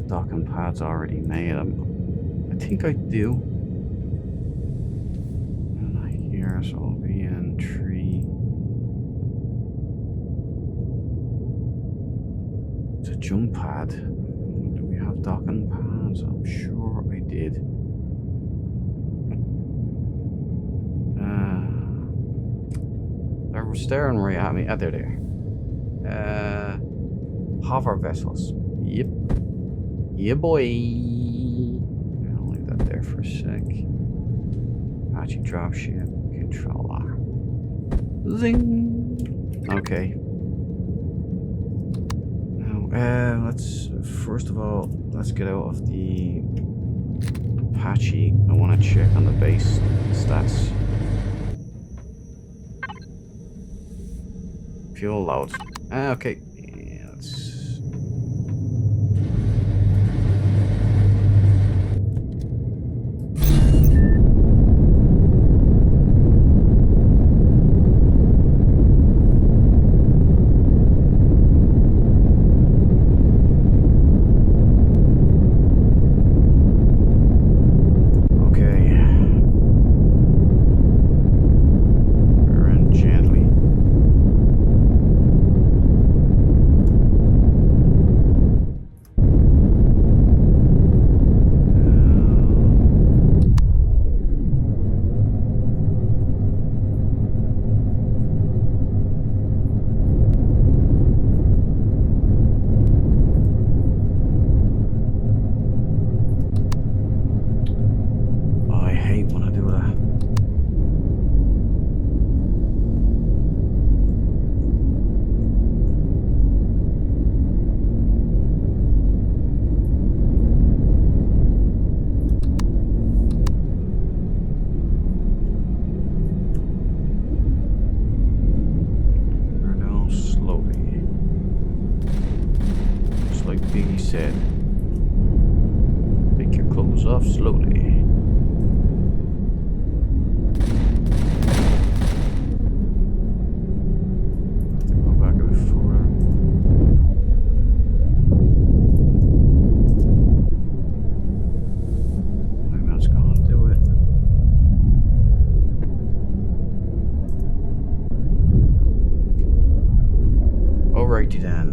Docking pads already made. I think I do. And here, so I'll be in 3. It's a jump pad. Do we have docking pads? I'm sure I did. They're staring right at me. They're there. Hover vessels. Yep. Yeah, boy. I'll leave that there for a sec. Apache Dropship controller. Zing. Okay. Now, let's first of all, let's get out of the Apache. I want to check on the base stats. fuel loads. Okay. Yeah, let's... Said, take your clothes off slowly. Go back a bit further. I think that's gonna do it. Alrighty then.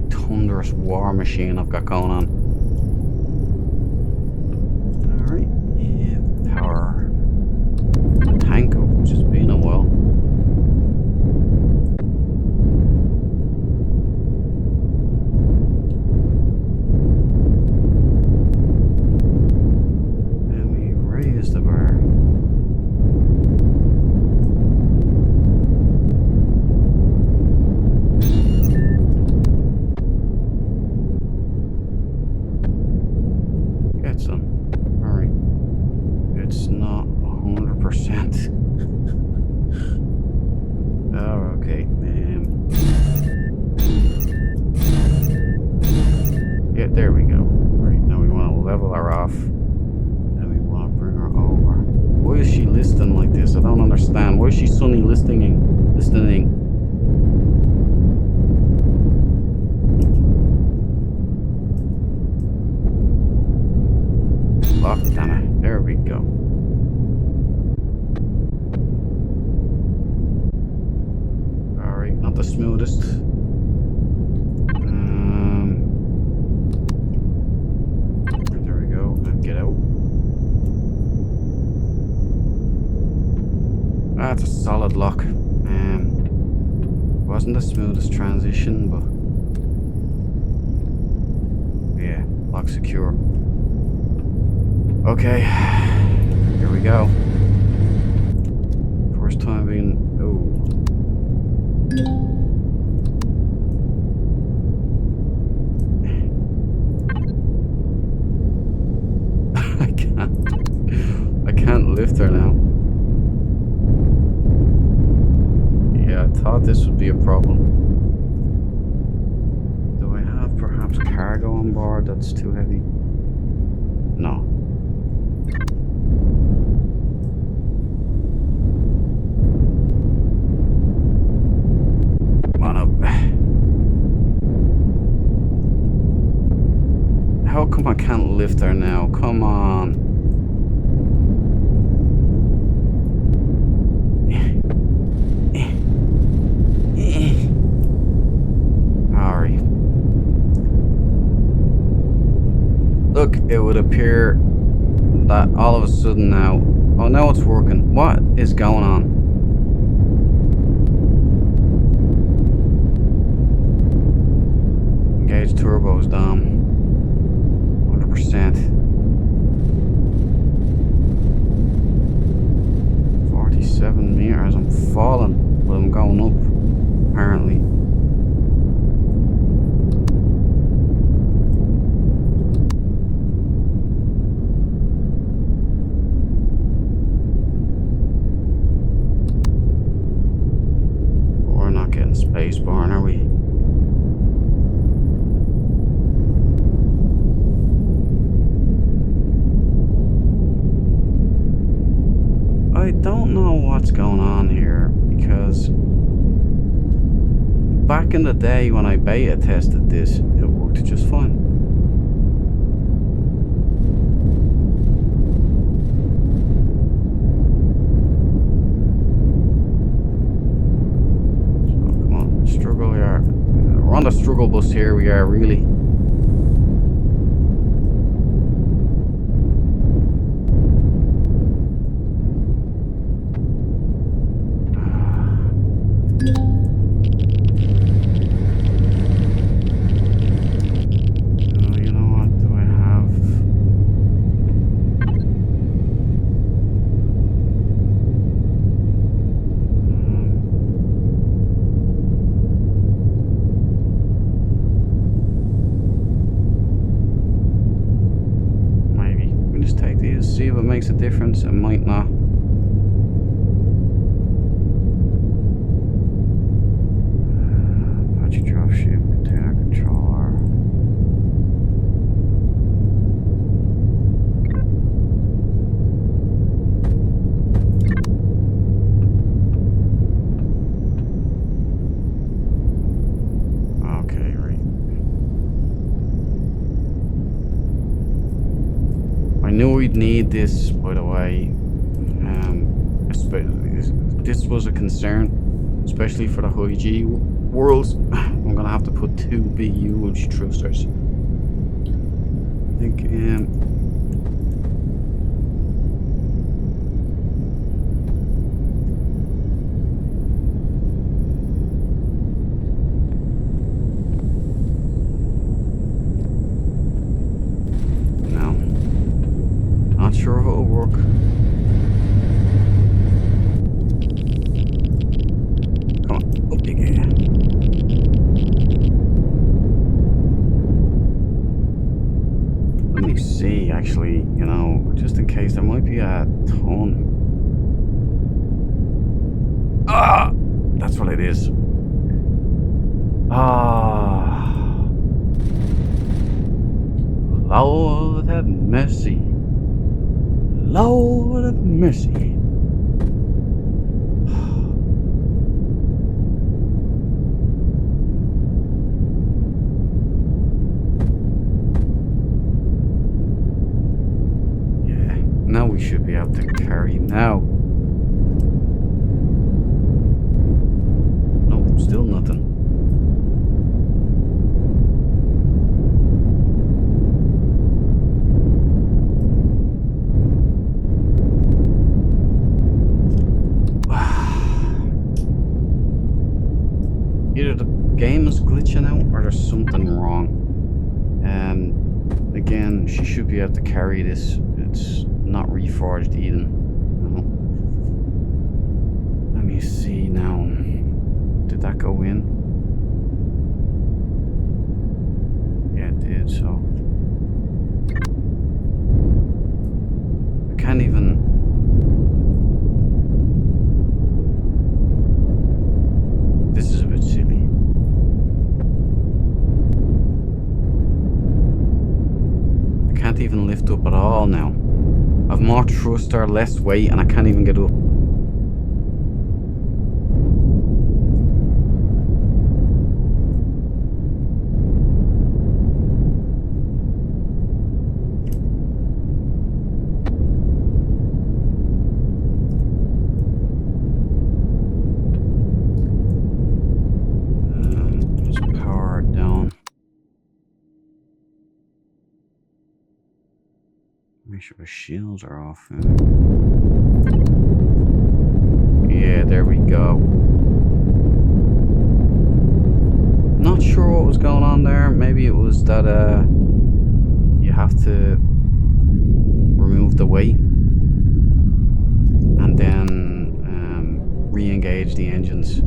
Thunderous war machine I've got going on. Alright, yeah, power the tank up, which has been a while. And we raise the bar. There we go. Right, now we want to level her off. And we want to bring her over. Why is she listing like this? I don't understand. Why is she suddenly listening? Fuck, damn it. There we go. Alright, not the smoothest. Get out. That's a solid lock. Wasn't the smoothest transition, but yeah, lock secure. Okay, here we go. First time being. I can't lift her now. Yeah, I thought this would be a problem. Do I have perhaps cargo on board that's too heavy? No. Come on up. How come I can't lift her now? Come on. Look, it would appear that all of a sudden now... Oh, now it's working. What is going on? Engage turbos down. 100%. 47 meters. I'm falling, but I'm going up. apparently. We're not getting spaceborne, are we? I don't know what's going on here, because back in the day when I beta tested this, it worked just fine. So come on, struggle here. We're on the struggle bus here, we are really. See if it makes a difference. It might not. Apache Dropship, container controller. Okay, right. I knew we'd need this, by the way. This was a concern, especially for the high G worlds. I'm gonna have to put 2 big huge thrusters. I think no. Not sure if it'll work. Actually, you know, just in case, there might be a ton. Ah, that's what it is. Ah, Lord have mercy. Lord have mercy. Now we should be able to carry now. Nope, still nothing. Either the game is glitching out or there's something wrong. Again, she should be able to carry this. It's not reforged even. No. Let me see now. Did that go in? Yeah, it did, so. I can't even. This is a bit silly. I can't even lift up at all now. I've more thruster, less weight, and I can't even get up. Just power it down. Make sure the shields are off. Yeah, there we go. Not sure what was going on there. Maybe it was that you have to remove the weight and then re-engage the engines.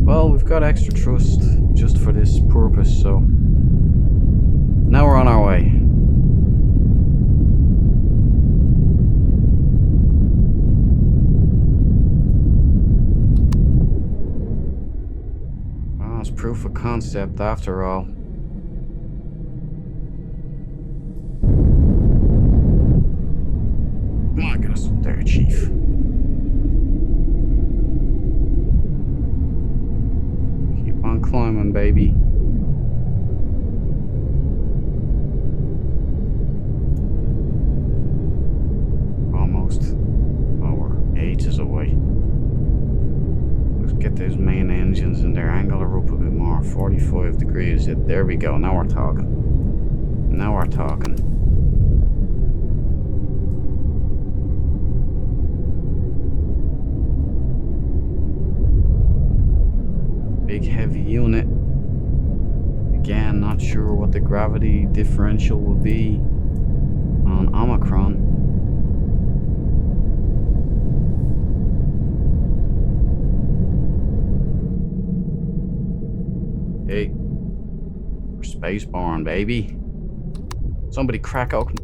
Well, we've got extra trust just for this purpose, so now we're on our way. Well, it's proof of concept after all. Come on, get us up there, Chief. Keep on climbing, baby. Almost. Oh, we're ages away. Let's get those main engines in there. Angle her up a bit more. 45 degrees. There we go. Now we're talking. Now we're talking. Big heavy unit. Again, not sure what the gravity differential will be on Omicron. Hey, we're spaceborne, baby. Somebody crack open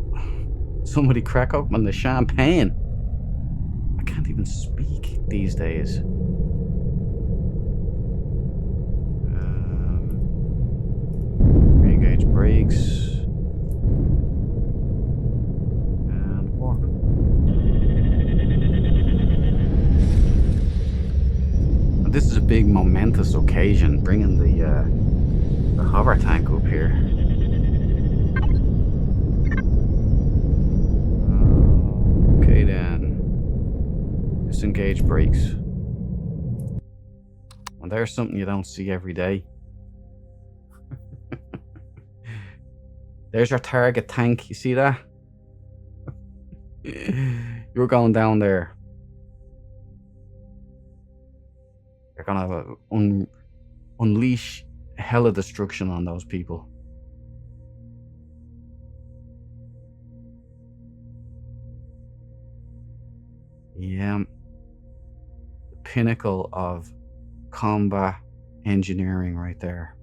the champagne. I can't even speak these days. Re-engage brakes. And warp. And this is a big momentous occasion, bringing the hover tank up here. Okay then. Disengage brakes. And there's something you don't see every day. There's your target tank. You see that? You're going down there. You're gonna unleash hella destruction on those people. Yeah. The pinnacle of combat engineering right there.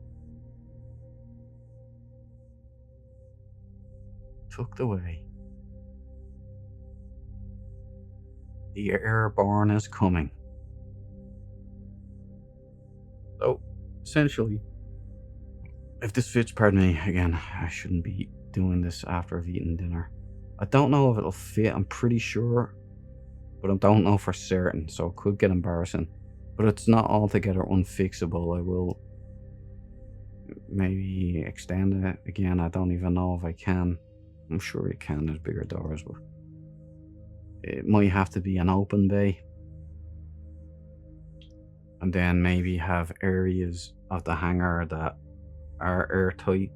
Tucked away. The airborne is coming. So, essentially, if this fits, pardon me, again, I shouldn't be doing this after I've eaten dinner. I don't know if it'll fit, I'm pretty sure, but I don't know for certain, so it could get embarrassing. But it's not altogether unfixable. I will maybe extend it again. I don't even know if I can. I'm sure you can, there's bigger doors, but it might have to be an open bay. And then maybe have areas of the hangar that are airtight,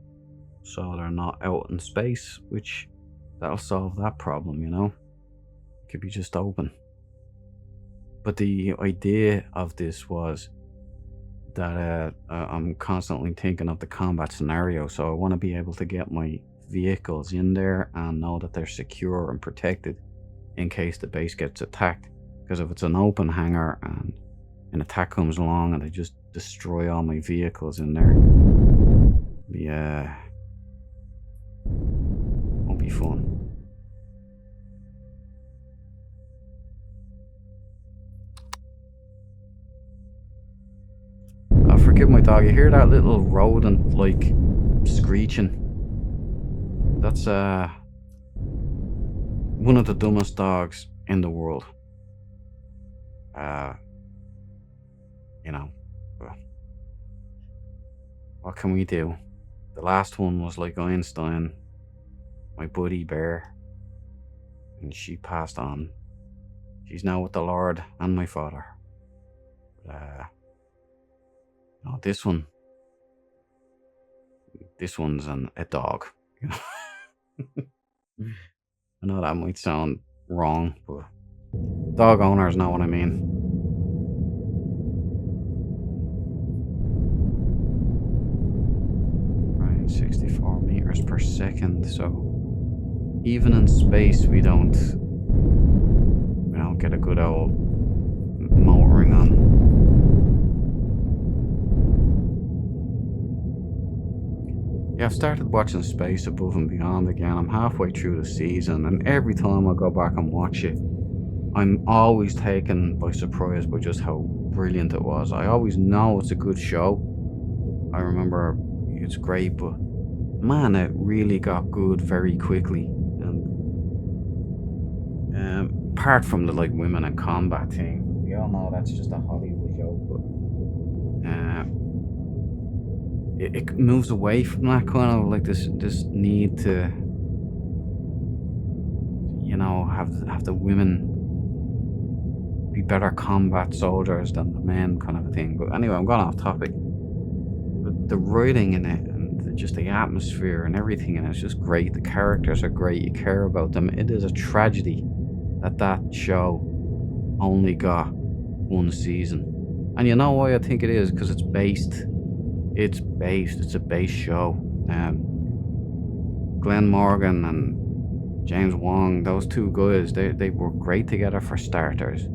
so they're not out in space, which that'll solve that problem, you know? It could be just open. But the idea of this was that I'm constantly thinking of the combat scenario, so I want to be able to get my vehicles in there and know that they're secure and protected in case the base gets attacked. Because if it's an open hangar and an attack comes along and they just destroy all my vehicles in there, won't be fun. Oh, forgive my dog. You hear that little rodent like screeching? That's one of the dumbest dogs in the world. You know, what can we do? The last one was like Einstein, my buddy Bear, and she passed on. She's now with the Lord and my father. No, this one's a dog. I know that might sound wrong, but dog owners know what I mean. Right, 64 meters per second. So even in space, we don't get a good old motoring on. Yeah, I've started watching Space Above and Beyond again. I'm halfway through the season, and every time I go back and watch it, I'm always taken by surprise by just how brilliant it was. I always know it's a good show. I remember it's great, but man, it really got good very quickly. And apart from the like women in combat thing, we all know that's just a Hollywood joke, but it moves away from that kind of like this need to, you know, have the women be better combat soldiers than the men kind of a thing. But anyway, I'm going off topic. But the writing in it and just the atmosphere and everything in it is just great. The characters are great. You care about them. It is a tragedy that that show only got one season. And you know why I think it is? Because it's a base show. Glenn Morgan and James Wong, those two guys, they were great together for starters.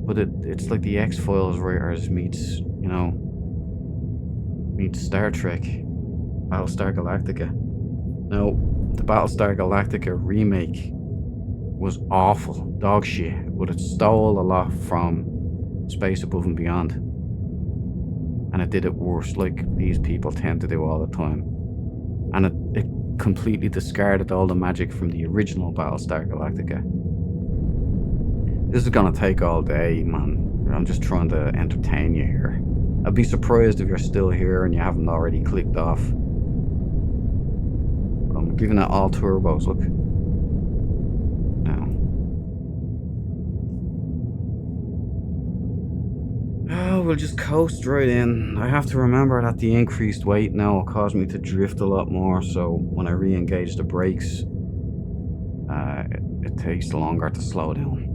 But it's like the X-Files writers meets Star Trek, Battlestar Galactica. Now, the Battlestar Galactica remake was awful, dog shit, but it stole a lot from Space Above and Beyond. And it did it worse, like these people tend to do all the time. And it completely discarded all the magic from the original Battlestar Galactica. This is gonna take all day, man. I'm just trying to entertain you here. I'd be surprised if you're still here and you haven't already clicked off. I'm giving it all turbos, look. Now. Oh, we'll just coast right in. I have to remember that the increased weight now will cause me to drift a lot more, so when I re-engage the brakes, it takes longer to slow down.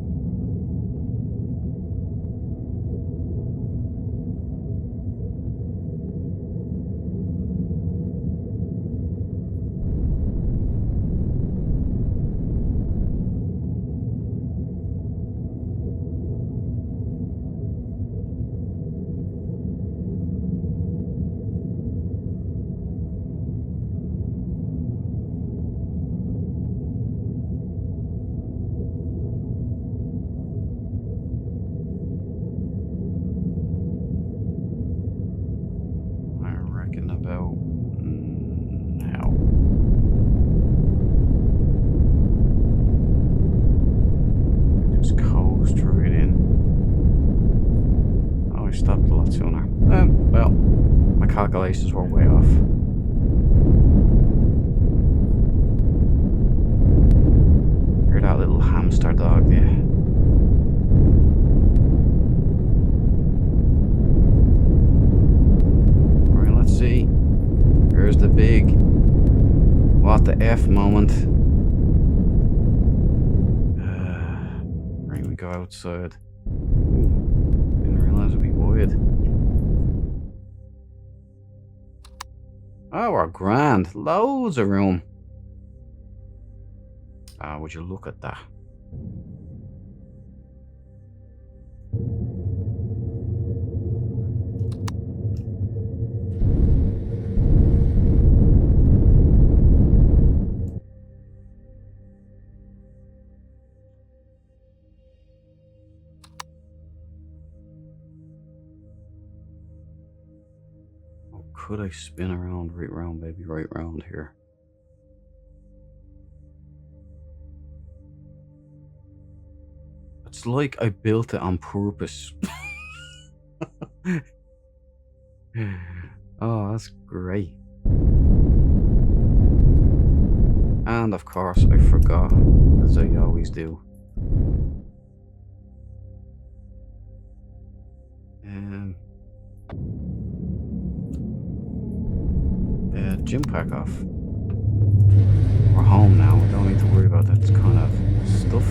Calculations were way off. You're that little hamster dog there. Alright, let's see. Here's the big what the F moment. Right, we go outside. Ooh, didn't realise it'd be wide. Oh, we're grand. Loads of room. Would you look at that? Could I spin around, right round, baby, right round here? It's like I built it on purpose. Oh, that's great. And of course, I forgot, as I always do. Gym pack off. We're home now. We don't need to worry about that kind of stuff.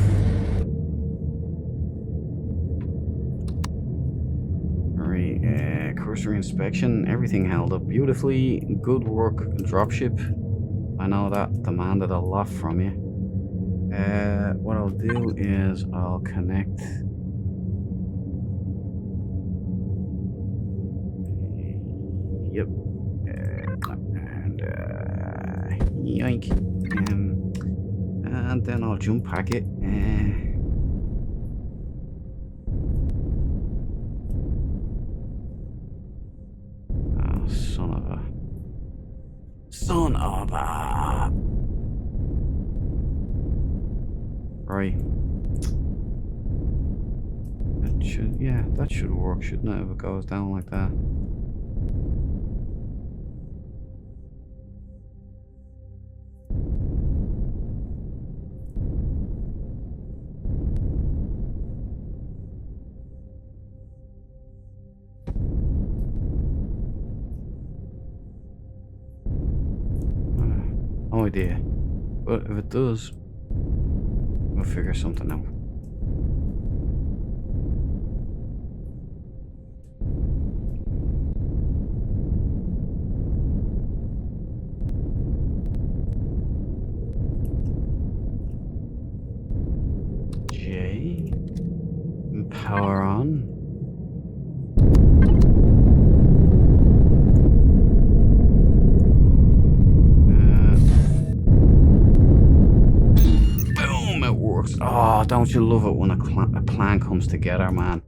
Alright, cursory inspection. Everything held up beautifully. Good work, Dropship. I know that demanded a lot from you. What I'll do is I'll connect. Yep. And Yoink. And then I'll jump pack it. Oh, son of a... Son of a... Right. That should... Yeah, that should work, shouldn't it, if it goes down like that? No idea. But if it does, we'll figure something out. J. Power on. Oh, don't you love it when a plan comes together, man?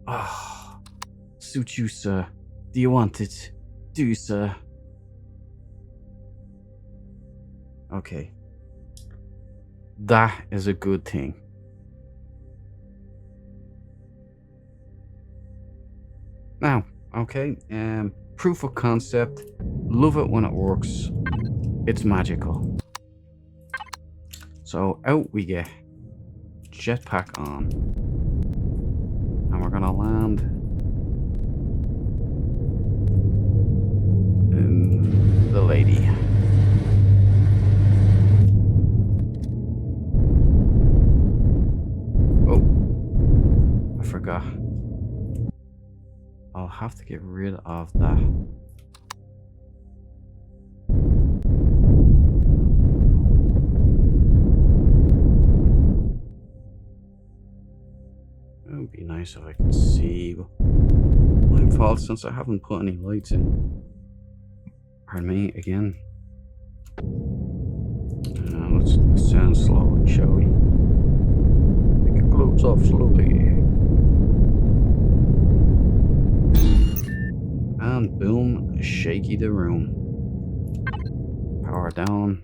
Oh, suit you, sir. Do you want it? Do you, sir? Okay. That is a good thing. Now, okay, proof of concept. Love it when it works. It's magical. So out we get. Jetpack on. And we're gonna land in the lady. Oh, I forgot. I'll have to get rid of that. It would be nice if I could see. My fault since I haven't put any lights in. Pardon me again. Let's descend slowly, shall we? Take your clothes off slowly. And boom, shaky the room. Power down.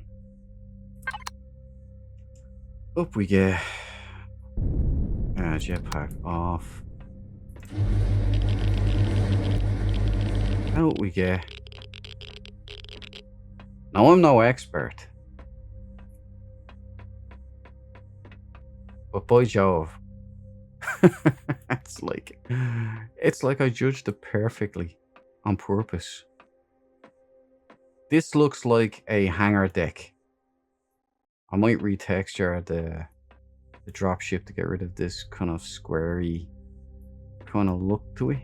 Up we get. Jetpack off. Out we get. Now I'm no expert, but by Jove, it's like I judged it perfectly on purpose. This looks like a hangar deck. I might retexture the dropship to get rid of this kind of squarey kind of look to it.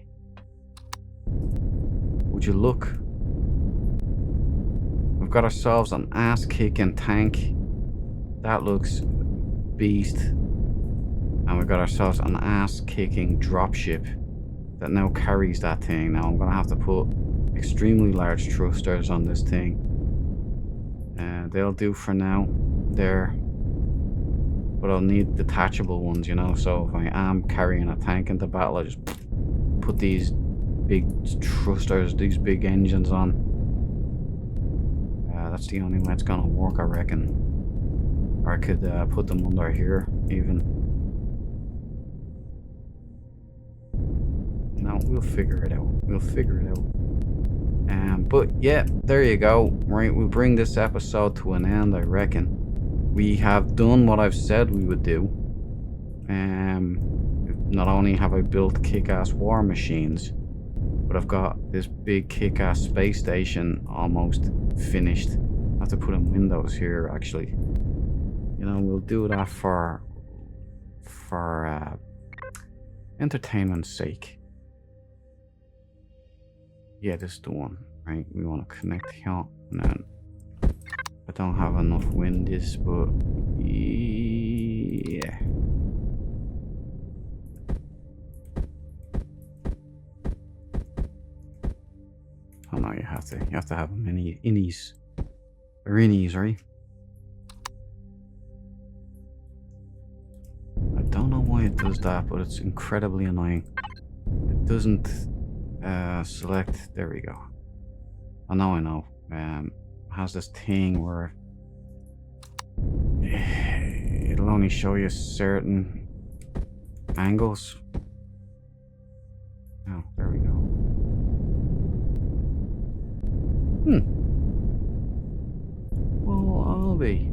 Would you look? We've got ourselves an ass-kicking tank. That looks beast. And we've got ourselves an ass-kicking dropship that now carries that thing. Now I'm going to have to put extremely large thrusters on this thing. They'll do for now. There. But I'll need detachable ones, you know, so if I am carrying a tank into battle, I just put these big thrusters, these big engines on. That's the only way it's gonna work, I reckon. Or I could put them under here, even. No, we'll figure it out. We'll figure it out. But yeah, there you go. Right, we'll bring this episode to an end, I reckon. We have done what I've said we would do. Not only have I built kick-ass war machines, but I've got this big kick-ass space station almost finished. I have to put in windows here, actually. You know, we'll do that for entertainment's sake. Yeah, this is the one, right? We want to connect here, and then I don't have enough wind this, but yeah. Oh no, you have to have many innies. Irinies, right? I don't know why it does that, but it's incredibly annoying. It doesn't select. There we go. I know. It has this thing where it'll only show you certain angles. Oh, there we go. Well, I'll be.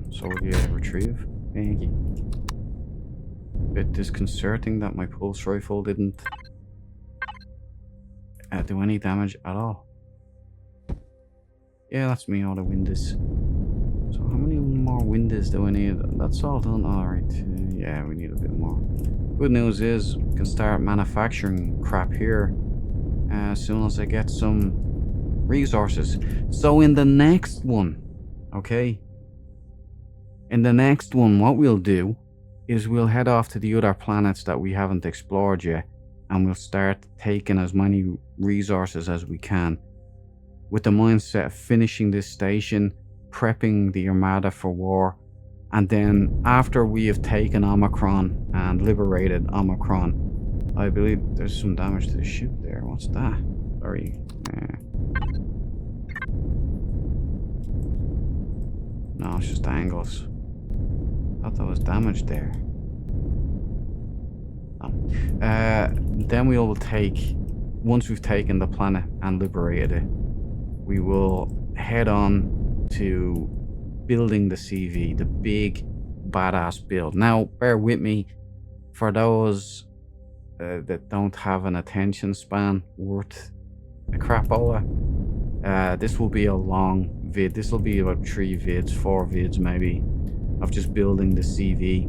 So yeah, retrieve. Thank you. Bit disconcerting that my pulse rifle didn't do any damage at all. Yeah, that's me, all the windows. So how many more windows do I need? That's all done. Alright. Yeah, we need a bit more. Good news is we can start manufacturing crap here as soon as I get some resources. So in the next one, okay? In the next one, what we'll do is we'll head off to the other planets that we haven't explored yet, and we'll start taking as many resources as we can, with the mindset of finishing this station, prepping the Armada for war, and then after we have taken Omicron and liberated Omicron, I believe there's some damage to the ship there. What's that? Sorry. No, it's just angles. I thought there was damage there. Then we will take, once we've taken the planet and liberated it, we will head on to building the CV, the big badass build. Now, bear with me, for those that don't have an attention span worth a crapola, this will be a long vid. This will be about 3 vids, 4 vids maybe, of just building the CV.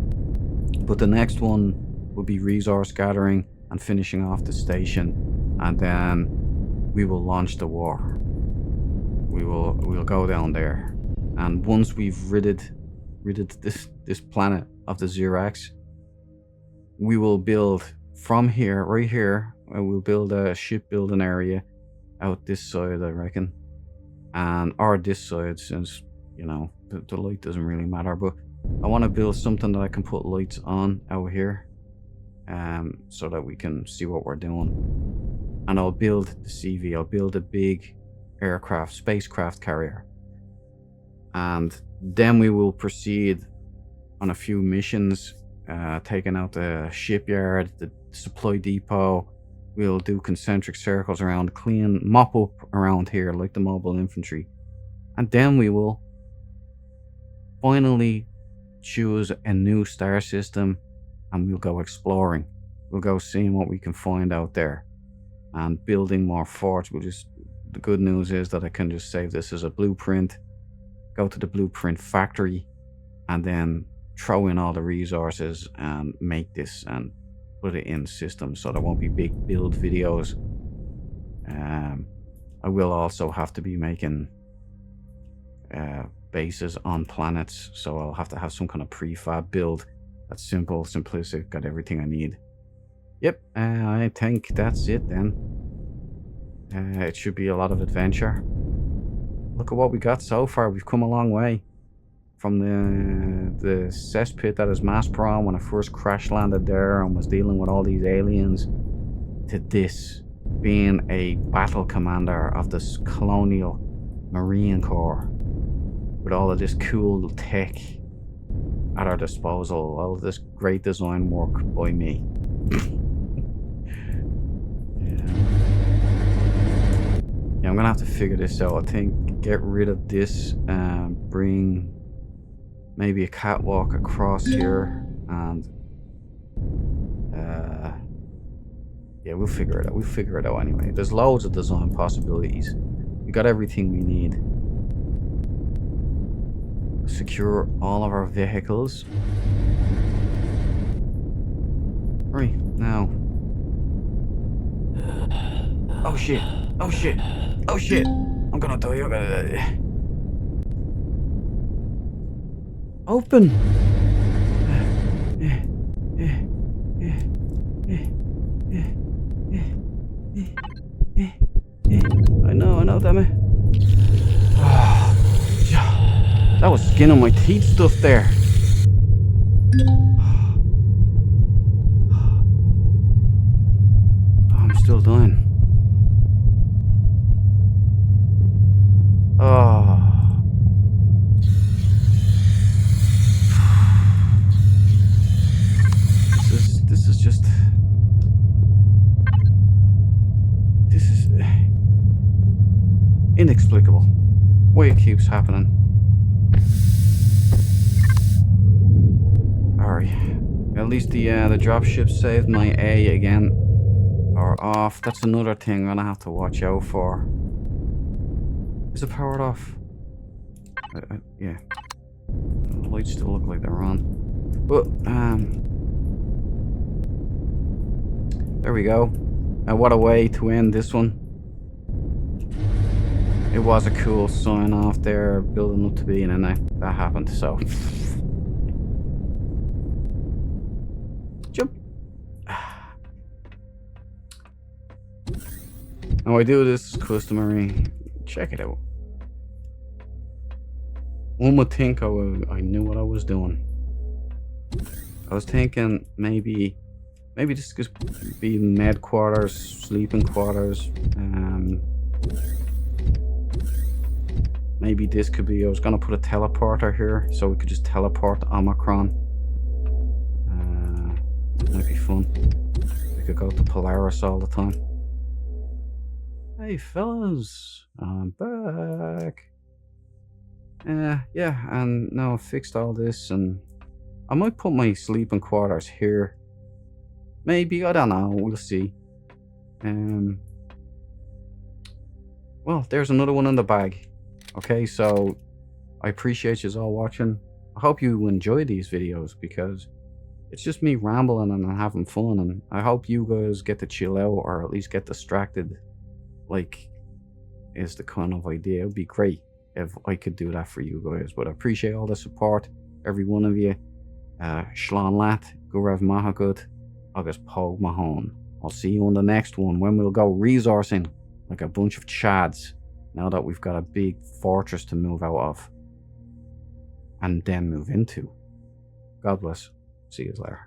But the next one will be resource gathering and finishing off the station, and then we will launch the war. We'll go down there, and once we've ridded this planet of the Xerax, we will build from here, right here. We'll build a shipbuilding area out this side, I reckon, or this side, since you know the light doesn't really matter. But I want to build something that I can put lights on out here, so that we can see what we're doing. And I'll build the CV. I'll build a big spacecraft carrier, and then we will proceed on a few missions, taking out the shipyard, the supply depot. We'll do concentric circles around, mop up around here like the mobile infantry, and then we will finally choose a new star system, and we'll go exploring. We'll go seeing what we can find out there and building more forts. The good news is that I can just save this as a blueprint, go to the blueprint factory, and then throw in all the resources and make this and put it in systems, so there won't be big build videos. I will also have to be making bases on planets, so I'll have to have some kind of prefab build that's simple, simplistic, got everything I need. Yep, I think that's it then. It should be a lot of adventure. Look at what we got so far. We've come a long way from the cesspit that is Masperon when I first crash landed there and was dealing with all these aliens, to this being a battle commander of this colonial Marine Corps with all of this cool tech at our disposal, all of this great design work by me. Yeah, I'm gonna have to figure this out. I think get rid of this, bring maybe a catwalk across here, and yeah, we'll figure it out. We'll figure it out anyway. There's loads of design possibilities. We got everything we need. Secure all of our vehicles. Right, now. Oh shit. Oh shit. Oh shit. I'm gonna die. I'm gonna die. Open. I know, damn it. That was skin on my teeth stuff there. Oh, I'm still dying. Oh. This is just. This is inexplicable. Why it keeps happening. Alright. At least the dropship saved my A again. Or off. That's another thing I'm gonna have to watch out for. Is it powered off? Yeah. The lights still look like they're on. But there we go. What a way to end this one. It was a cool sign off there, building up to be, and then that happened, so. Jump. Now I do this customary. Check it out. One would think I knew what I was doing. I was thinking maybe this could be med quarters, sleeping quarters. Maybe this could be. I was gonna put a teleporter here so we could just teleport to Omicron. Might be fun. We could go to Polaris all the time. Hey fellas, I'm back. Yeah, and now I've fixed all this, and I might put my sleeping quarters here. Maybe, I don't know, we'll see. Well, there's another one in the bag. Okay, so I appreciate you all watching. I hope you enjoy these videos because it's just me rambling and having fun, and I hope you guys get to chill out or at least get distracted. Like, is the kind of idea. It would be great if I could do that for you guys, but I appreciate all the support, every one of you. Shlán Lat, Gurev Mahagut, August Pog Mahone. I'll see you on the next one when we'll go resourcing like a bunch of chads, now that we've got a big fortress to move out of and then move into. God bless. See you later.